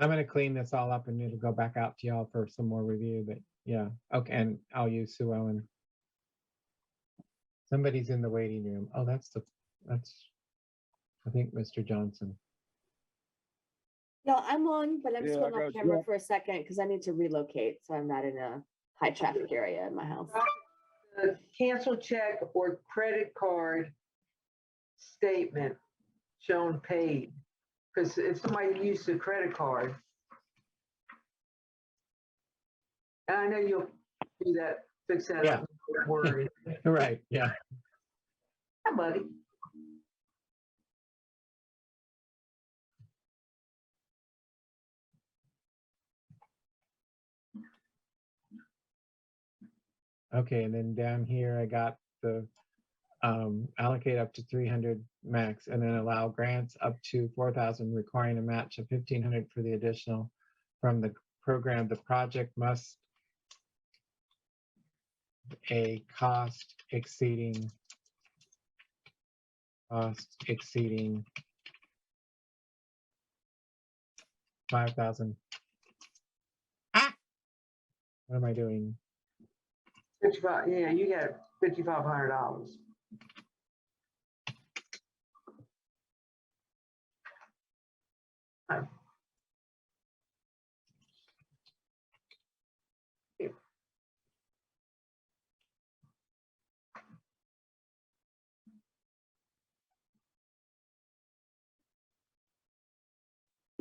I'm gonna clean this all up and it'll go back out to y'all for some more review, but yeah, okay, and I'll use Sue Ellen. Somebody's in the waiting room. Oh, that's I think Mr. Johnson. No, I'm on, but I'm just Yeah, I going off got camera you. for a second because I need to relocate, so I'm not in a high traffic area in my house. A cancel check or credit card statement shown paid. Because if somebody used a credit card, and I know you'll do that, fix that Yeah. up, don't worry. Right, yeah. Hi, buddy. Okay, and then down here I got the allocate up to 300 max and then allow grants up to 4,000 requiring a match of 1,500 for the additional from the program. The project must a cost exceeding 5,000. Ah! What am I doing? 55, yeah, you got $5,500.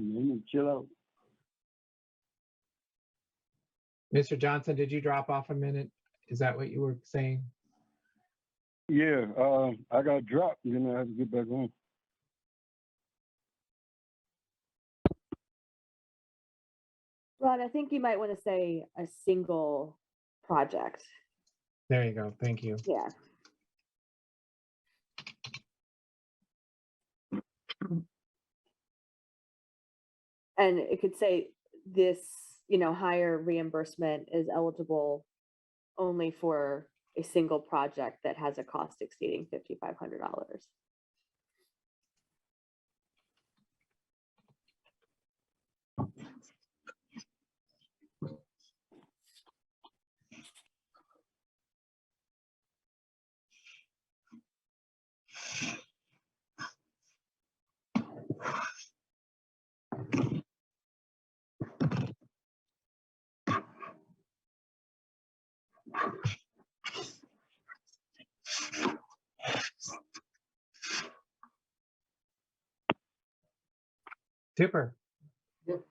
man. You need to chill out. Mr. Johnson, did you drop off a minute? Is that what you were saying? Yeah, I got dropped, and then I had to get back on. Ron, I think you might want to say a single project. There you go. Thank you. Yeah. And it could say this, higher reimbursement is eligible only for a single project that has a cost exceeding $5,500. Super. Yep.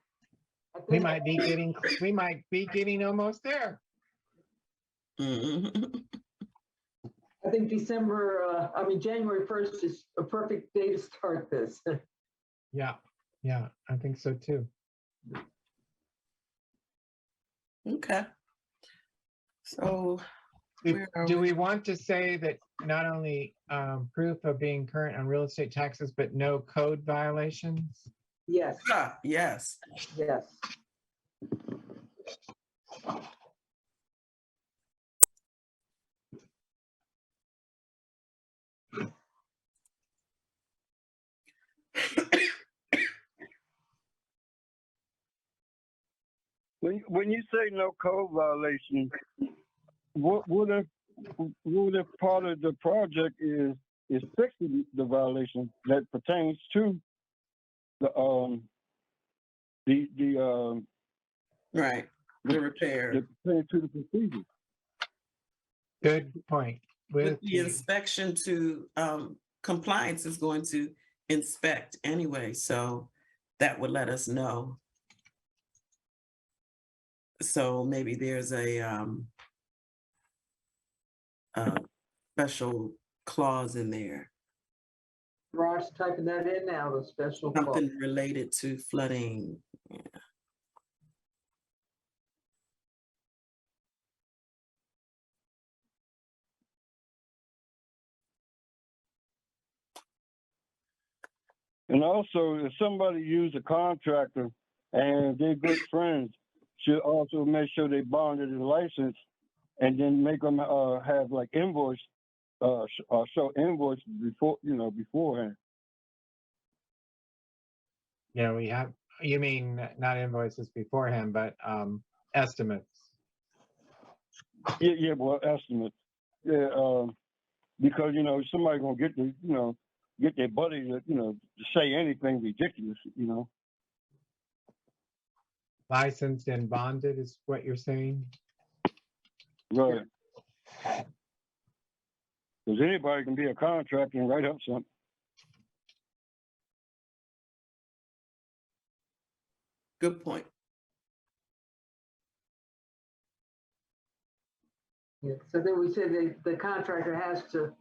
I We think- might be getting almost there. Mhm. I think January 1st is a perfect day to start this. Yeah, I think so too. Okay. So where are Do we? we want to say that not only proof of being current on real estate taxes, but no code violations? Yes, Yes. yes. When you say no code violation, what if part of the project is fixing the violation that pertains to the Right. The repair. that pertains to the procedure? Good point. With the inspection to compliance is going to inspect anyway, so that would let us know. So maybe there's a special clause in there, Rod's typing that in now, the special clause. something related to flooding. Yeah. And also, if somebody use a contractor and they're good friends, should also make sure they bonded and licensed, and then make them have like invoice, show invoice beforehand. Yeah, we have, you mean not invoices beforehand, but estimates. Yeah, well, estimates. Yeah, because somebody gonna get their buddy to say anything ridiculous. Licensed and bonded is what you're saying? Right. Because anybody can be a contractor and write up something. Good point. Yeah, so then we said the contractor has to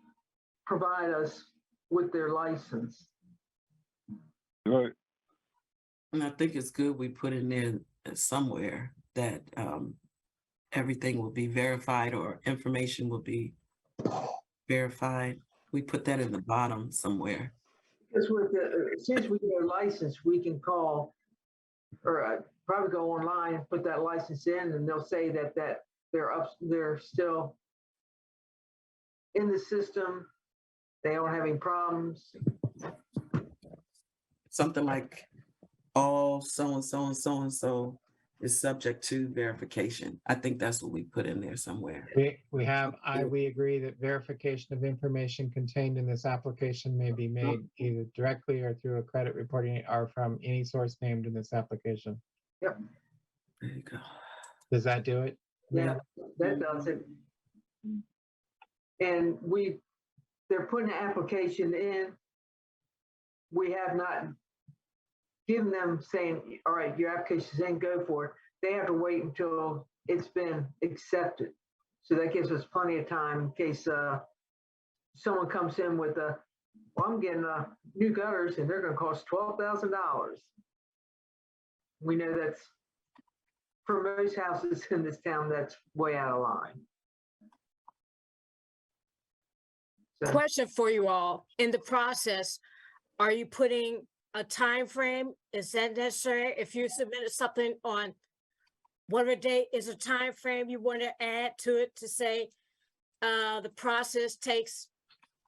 provide us with their license. Right. And I think it's good we put in there somewhere that everything will be verified or information will be verified. We put that in the bottom somewhere. Because since we get a license, we can call or probably go online and put that license in, and they'll say that they're still in the system. They don't have any problems. Something like all so-and-so and so-and-so is subject to verification. I think that's what we put in there somewhere. We agree that verification of information contained in this application may be made either directly or through a credit reporting or from any source named in this application. Yep. There you go. Does that do it? Yeah, that does it. And they're putting the application in. We have not giving them saying, all right, your application's in, go for it. They have to wait until it's been accepted. So that gives us plenty of time in case someone comes in with well, I'm getting new gutters and they're going to cost $12,000. We know that's, for most houses in this town, that's way out of line. So, Question for you all. In the process, are you putting a time frame? Is that necessary? If you submitted something on whatever date, is a time frame you want to add to it to say the process takes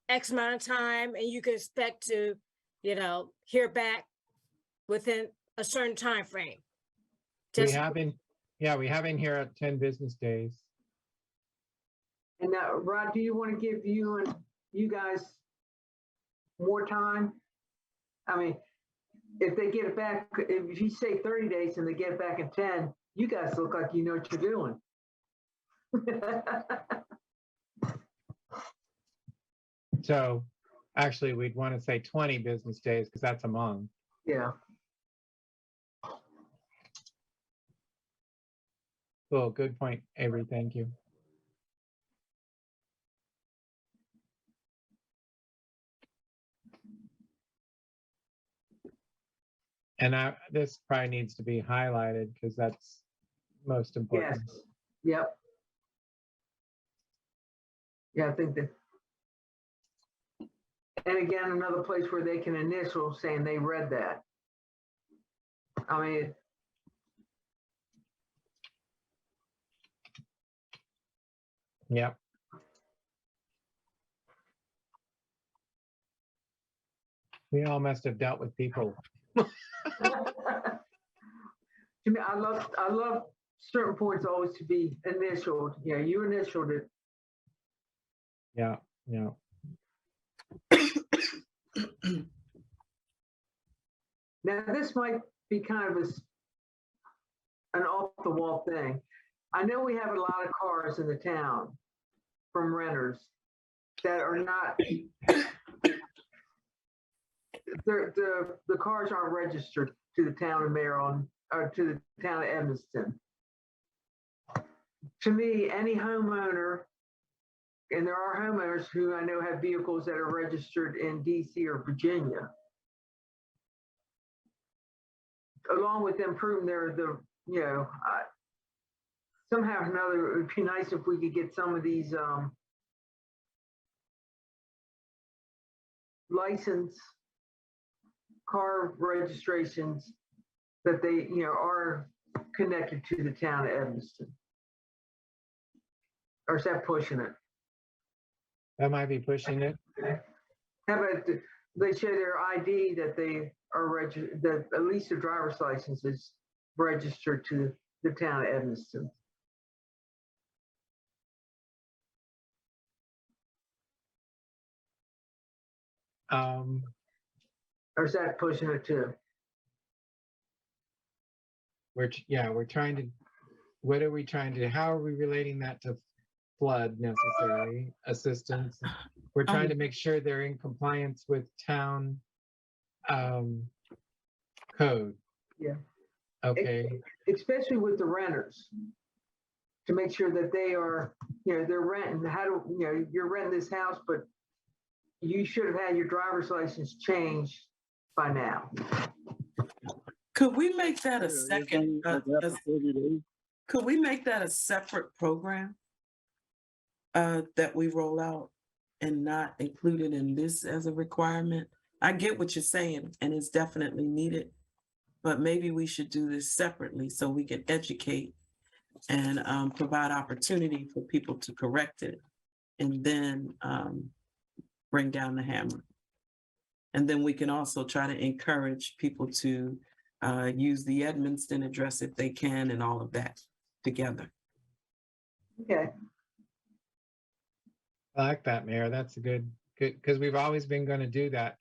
X amount of time and you can expect to, hear back within a certain time frame? We have in here at 10 business days. and now, Rod, do you want to give you guys more time? I mean, if they get it back, if you say 30 days and they get it back in 10, you guys look like you know what you're doing. So actually, we'd want to say 20 business days because that's a month. Yeah. Cool, good point, Avery, thank you. And this probably needs to be highlighted because that's most important. Yes. Yep. Yeah, I think that. And again, another place where they can initial saying they read that. I mean, Yep. We all must have dealt with people. to me, I love certain points always to be initialed. Yeah, you initialed it. Yeah, yeah. Now, this might be kind of an off-the-wall thing. I know we have a lot of cars in the town from renters that are not, the cars aren't registered to the town of Maryland or to the town of Edmonston. To me, any homeowner, and there are homeowners who I know have vehicles that are registered in DC or Virginia, along with them proving they're somehow or another, it would be nice if we could get some of these license car registrations that they, are connected to the town of Edmonston. Or is that pushing it? That might be pushing it. How about they show their ID that they are registered, that at least their driver's license is registered to the town of Edmonston. Or is that pushing it too? We're trying to, what are we trying to, how are we relating that to flood necessary assistance? We're trying to make sure they're in compliance with town code. Yeah. Okay. Especially with the renters, to make sure that they are, they're renting. You're renting this house, but you should have had your driver's license changed by now. Could we make that a Yeah, second? after 30 days. Could we make that a separate program that we roll out and not include it in this as a requirement? I get what you're saying, and it's definitely needed, but maybe we should do this separately so we can educate and provide opportunity for people to correct it, and then bring down the hammer. And then we can also try to encourage people to use the Edmonston address if they can, and all of that together. Okay. I like that, Mayor. That's a good, because we've always been going to do that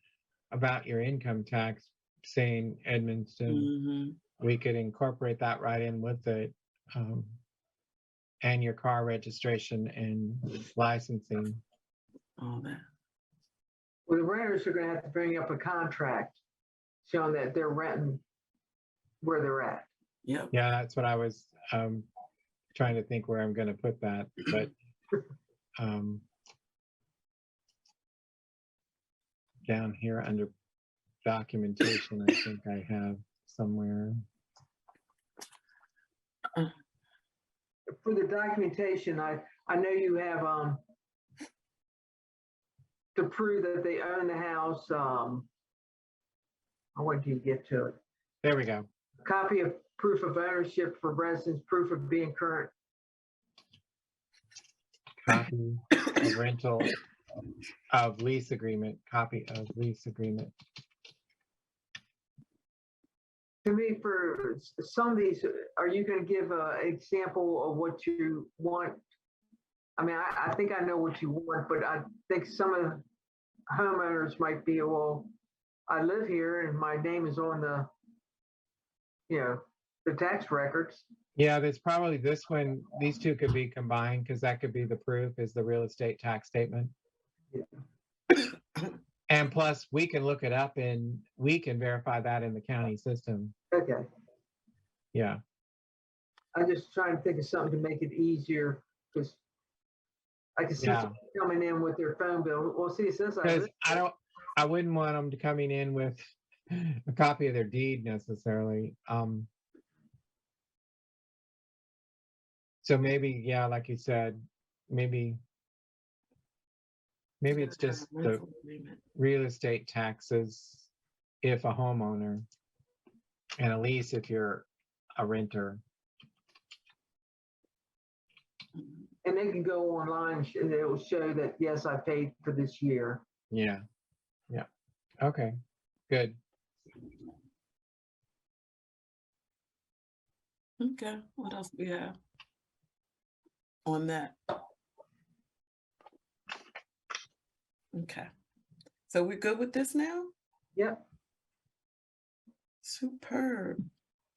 about your income tax, saying Edmonston. Mm-hmm. We could incorporate that right in with it, and your car registration and licensing. All that. Well, the renters are going to have to bring up a contract showing that they're renting where they're at. Yep. Yeah, that's what I was trying to think where I'm going to put that, but down here under documentation, I think I have somewhere. For the documentation, I know you have, to prove that they own the house, what do you get to it? There we go. Copy of proof of ownership for residents, proof of being current. Copy of rental of lease agreement, copy of lease agreement. To me, for some of these, are you going to give an example of what you want? I mean, I think I know what you want, but I think some of the homeowners might be, well, I live here and my name is on the, the tax records. Yeah, there's probably this one, these two could be combined because that could be the proof is the real estate tax statement. And plus we can look it up and we can verify that in the county system. Okay. Yeah. I'm just trying to think of something to make it easier because I can see someone coming in with their phone bill. Well, see, it says Because I wouldn't want them to coming in with a copy of their deed necessarily. So maybe, yeah, like you said, maybe it's just the real estate taxes if a homeowner and a lease if you're a renter. And they can go online and it will show that, yes, I paid for this year. Yeah. Yeah. Okay, good. Okay, what else we have on that? Okay, so we're good with this now? Yep. Superb.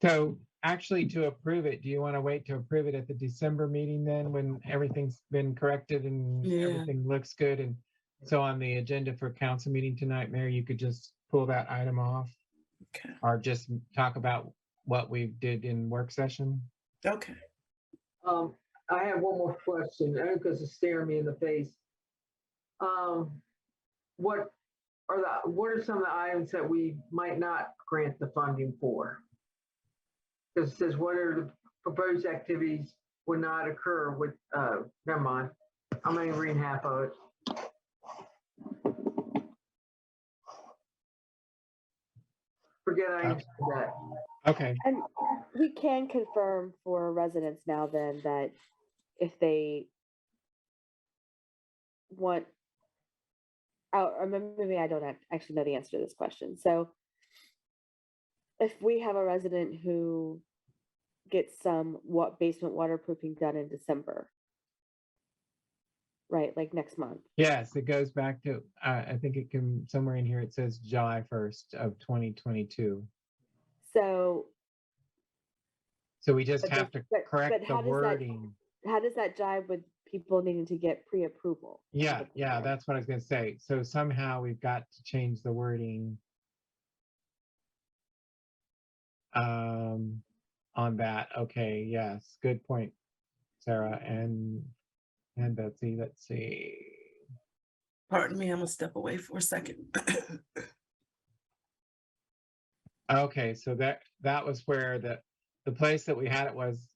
So actually to approve it, do you want to wait to approve it at the December meeting then when everything's been corrected and everything looks good? And so on the agenda for council meeting tonight, Mary, you could just pull that item off. Okay. Or just talk about what we did in work session. Okay. I have one more question, because it's staring me in the face. What are some of the items that we might not grant the funding for? Because it says, what are the proposed activities would not occur with, never mind. I'm only reading half of it. Forget I answered that. Okay. And we can confirm for residents now then that if they want, or maybe I don't actually know the answer to this question. So if we have a resident who gets some basement waterproofing done in December, right, like next month. Yes, it goes back to, I think it can, somewhere in here it says July 1st of 2022. So we just have to correct the wording. How does that jive with people needing to get pre-approval? Yeah, that's what I was going to say. So somehow we've got to change the wording on that. Okay, yes, good point, Sarah and Betsy. Let's see. Pardon me, I'm gonna step away for a second. Okay, so that was where the place that we had it was,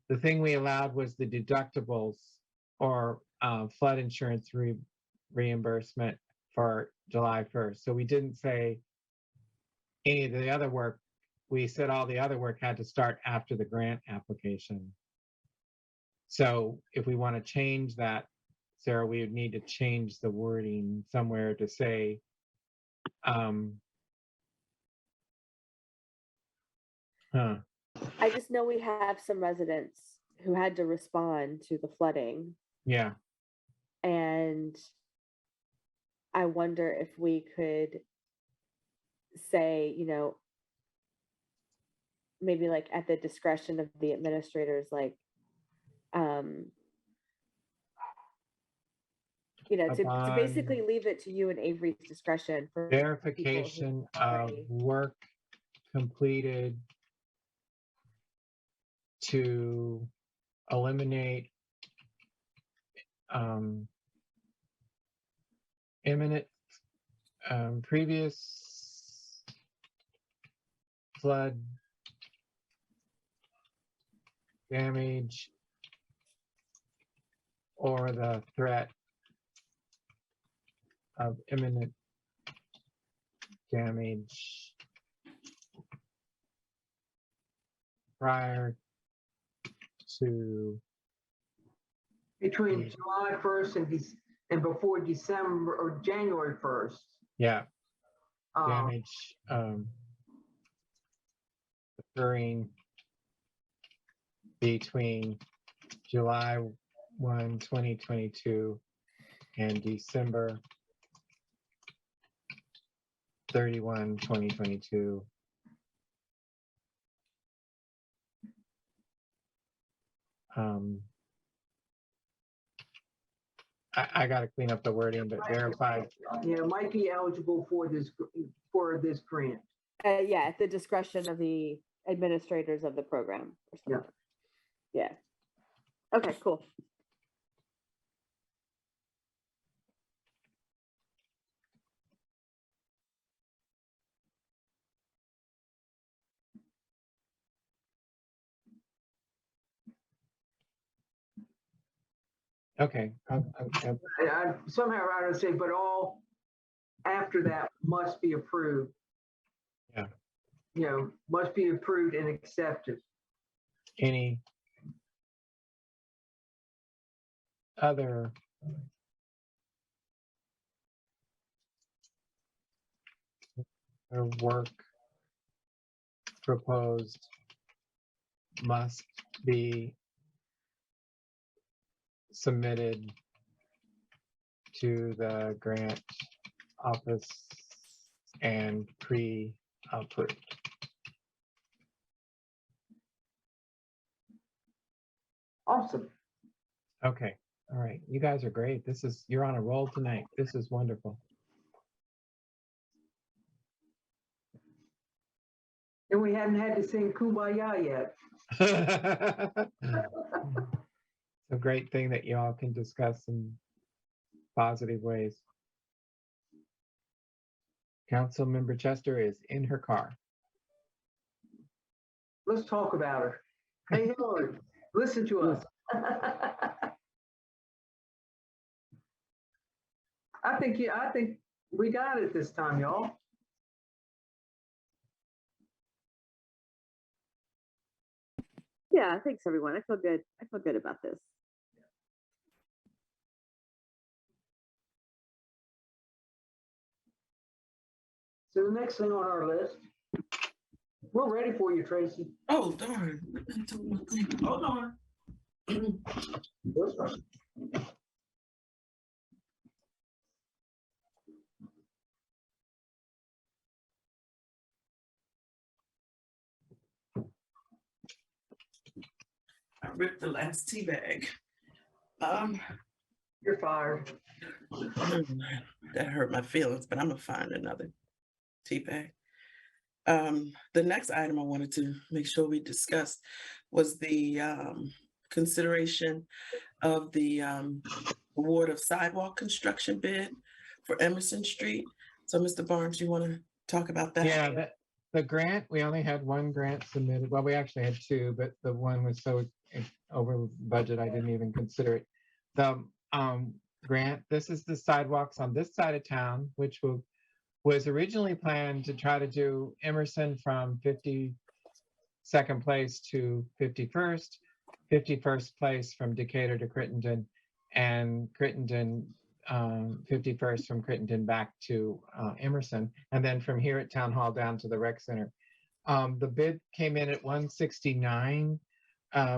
the thing we allowed was the deductibles or flood insurance reimbursement for July 1st. So we didn't say any of the other work. We said all the other work had to start after the grant application. So if we want to change that, Sarah, we would need to change the wording somewhere to say, I just know we have some residents who had to respond to the flooding. Yeah. And I wonder if we could say, maybe like at the discretion of the administrators, like, to basically leave it to you and Avery's discretion for verification of work completed to eliminate imminent previous flood damage or the threat of imminent damage prior to Between July 1st and before December or January 1st. damage occurring between July 1, 2022 and December 31, 2022. I got to clean up the wording, but verified. Yeah, might be eligible for this grant. Yeah, at the discretion of the administrators of the program or Yeah. something. Yeah. Okay, cool. Okay. Somehow I would say, but all after that must be approved. Yeah. Must be approved and accepted. Any other work proposed must be submitted to the grant office and pre-approved. Awesome. Okay. All right. You guys are great. You're on a roll tonight. This is wonderful. And we haven't had to sing Kumbaya yet. It's a great thing that you all can discuss in positive ways. Councilmember Chester is in her car. Let's talk about her. Hey, Hillary, listen to us. I think we got it this time, y'all. Yeah, thanks everyone. I feel good. I feel good about this. So the next thing on our list, we're ready for you, Tracy. Oh, darn. Hold on. I ripped the last tea bag. You're fired. That hurt my feelings, but I'm gonna find another tea bag. The next item I wanted to make sure we discussed was the consideration of the award of sidewalk construction bid for Emerson Street. So, Mr. Barnes, you want to talk about that? Yeah, the grant, we only had one grant submitted. Well, we actually had two, but the one was so over budget, I didn't even consider it. The grant, this is the sidewalks on this side of town, which was originally planned to try to do Emerson from 52nd place to 51st, 51st place from Decatur to Crittenden, and Crittenden 51st from Crittenden back to Emerson, and then from here at Town Hall down to the rec center. The bid came in at 169,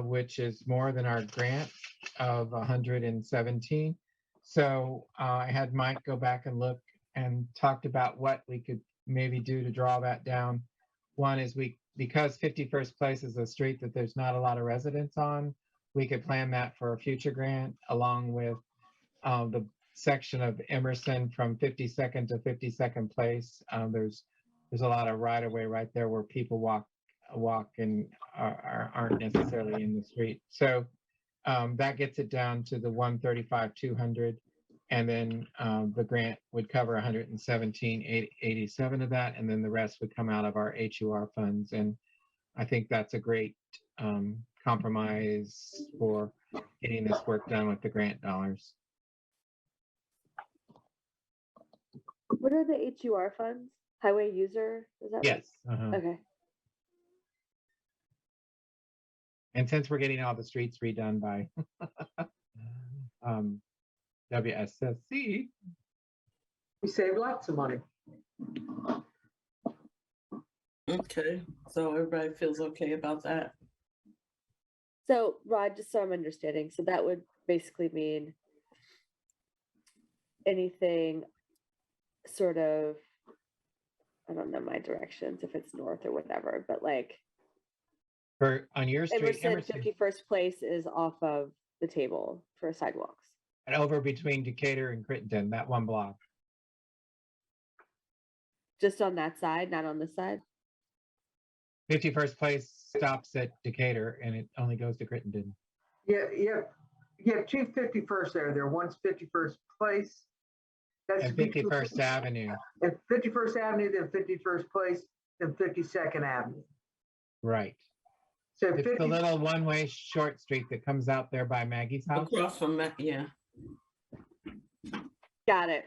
which is more than our grant of 117. So I had Mike go back and look and talked about what we could maybe do to draw that down. One is because 51st place is a street that there's not a lot of residents on, we could plan that for a future grant along with the section of Emerson from 52nd to 52nd place. There's a lot of right of way right there where people walk walk and aren't necessarily in the street. So that gets it down to the 135, 200. And then the grant would cover 117,87 of that. And then the rest would come out of our HUR funds. And I think that's a great compromise for getting this work done with the grant dollars. What are the HUR funds? Highway user? Is that right? Yes. Okay. And since we're getting all the streets redone by WSSC, We save lots of money. Okay, so everybody feels okay about that? So Rod, just so I'm understanding, so that would basically mean anything sort of, I don't know my directions, if it's north or whatever, but like for on your street, Emerson, Emerson, 51st Place is off of the table for sidewalks. and over between Decatur and Crittenden, that one block. Just on that side, not on this side? 51st Place stops at Decatur and it only goes to Crittenden. You have two 51st there. One's 51st Place. That's And 51st Avenue. And 51st Avenue, then 51st Place, then 52nd Avenue. Right. So It's 50, the little one-way short street that comes out there by Maggie's house. Across from, yeah. Got it.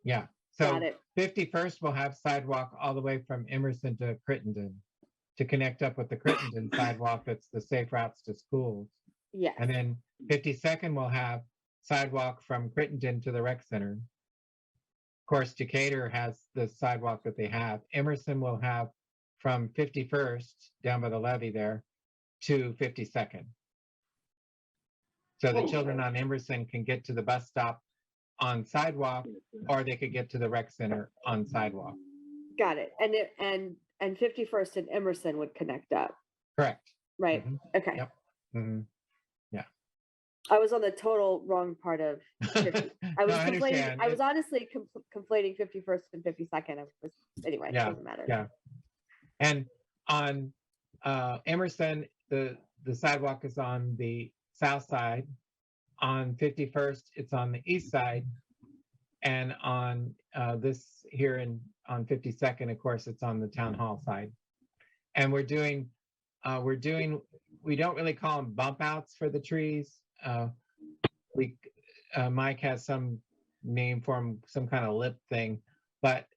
Yeah. Got So it. 51st will have sidewalk all the way from Emerson to Crittenden to connect up with the Crittenden sidewalk that's the safe routes to schools. Yes. And then 52nd will have sidewalk from Crittenden to the rec center. Of course, Decatur has the sidewalk that they have. Emerson will have from 51st down by the levee there to 52nd. So the children on Emerson can get to the bus stop on sidewalk, or they could get to the rec center on sidewalk. Got it. And 51st and Emerson would connect up, Correct. right? Mhm. Okay. Yep. Mhm. I was on the total wrong part of 50. I was No, I complaining. understand. I was honestly conflating 51st and 52nd. Anyway, Yeah, it doesn't matter. Yeah. And on Emerson, the sidewalk is on the south side. On 51st, it's on the east side. And on this here on 52nd, of course, it's on the town hall side. And we don't really call them bump outs for the trees. Mike has some name for them, some kind of lip thing, but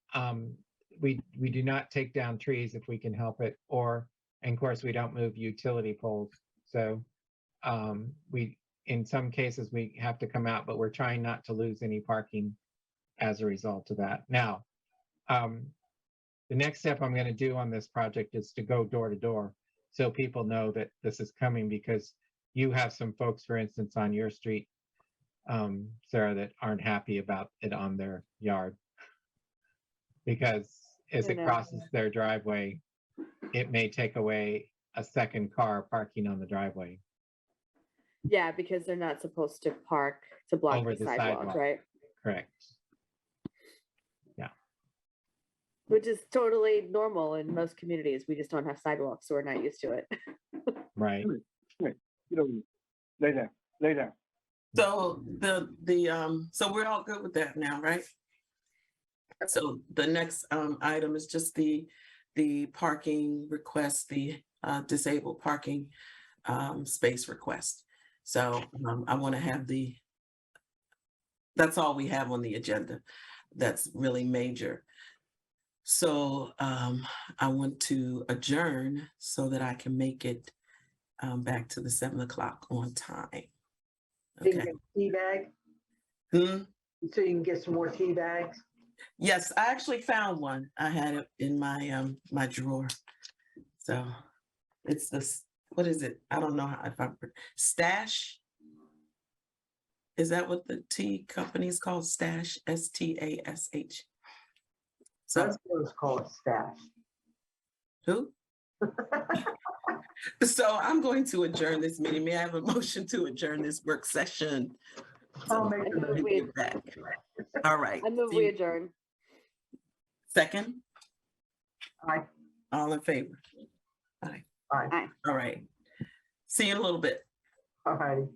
we do not take down trees if we can help it, and of course we don't move utility poles. So in some cases we have to come out, but we're trying not to lose any parking as a result of that. Now, the next step I'm going to do on this project is to go door to door so people know that this is coming, because you have some folks, for instance, on your street, Sarah, that aren't happy about it on their yard. Because as it crosses their driveway, it may take away a second car parking on the driveway. Yeah, because they're not supposed to park to block Over the the sidewalk, sidewalk. right? Correct. Yeah. Which is totally normal in most communities. We just don't have sidewalks, so we're not used to it. Right. You know, lay down. So so we're all good with that now, right? So the next item is just the parking request, the disabled parking space request. So I want to have that's all we have on the agenda. That's really major. So I want to adjourn so that I can make it back to the 7 o'clock on time. So you can Okay. get tea bag, Hmm? so you can get some more tea bags. Yes, I actually found one. I had it in my my drawer. So it's this, what is it? I don't know if I'm Stash. Is that what the tea company is called? Stash, STASH. So That's what it's called, stash. who? So I'm going to adjourn this meeting. May I have a motion to adjourn this work session? I'll So make I the move we we- get back. All right. I move See we you- adjourn. Second, Aye. all in favor? Aye. All right. See you in a little bit. All righty.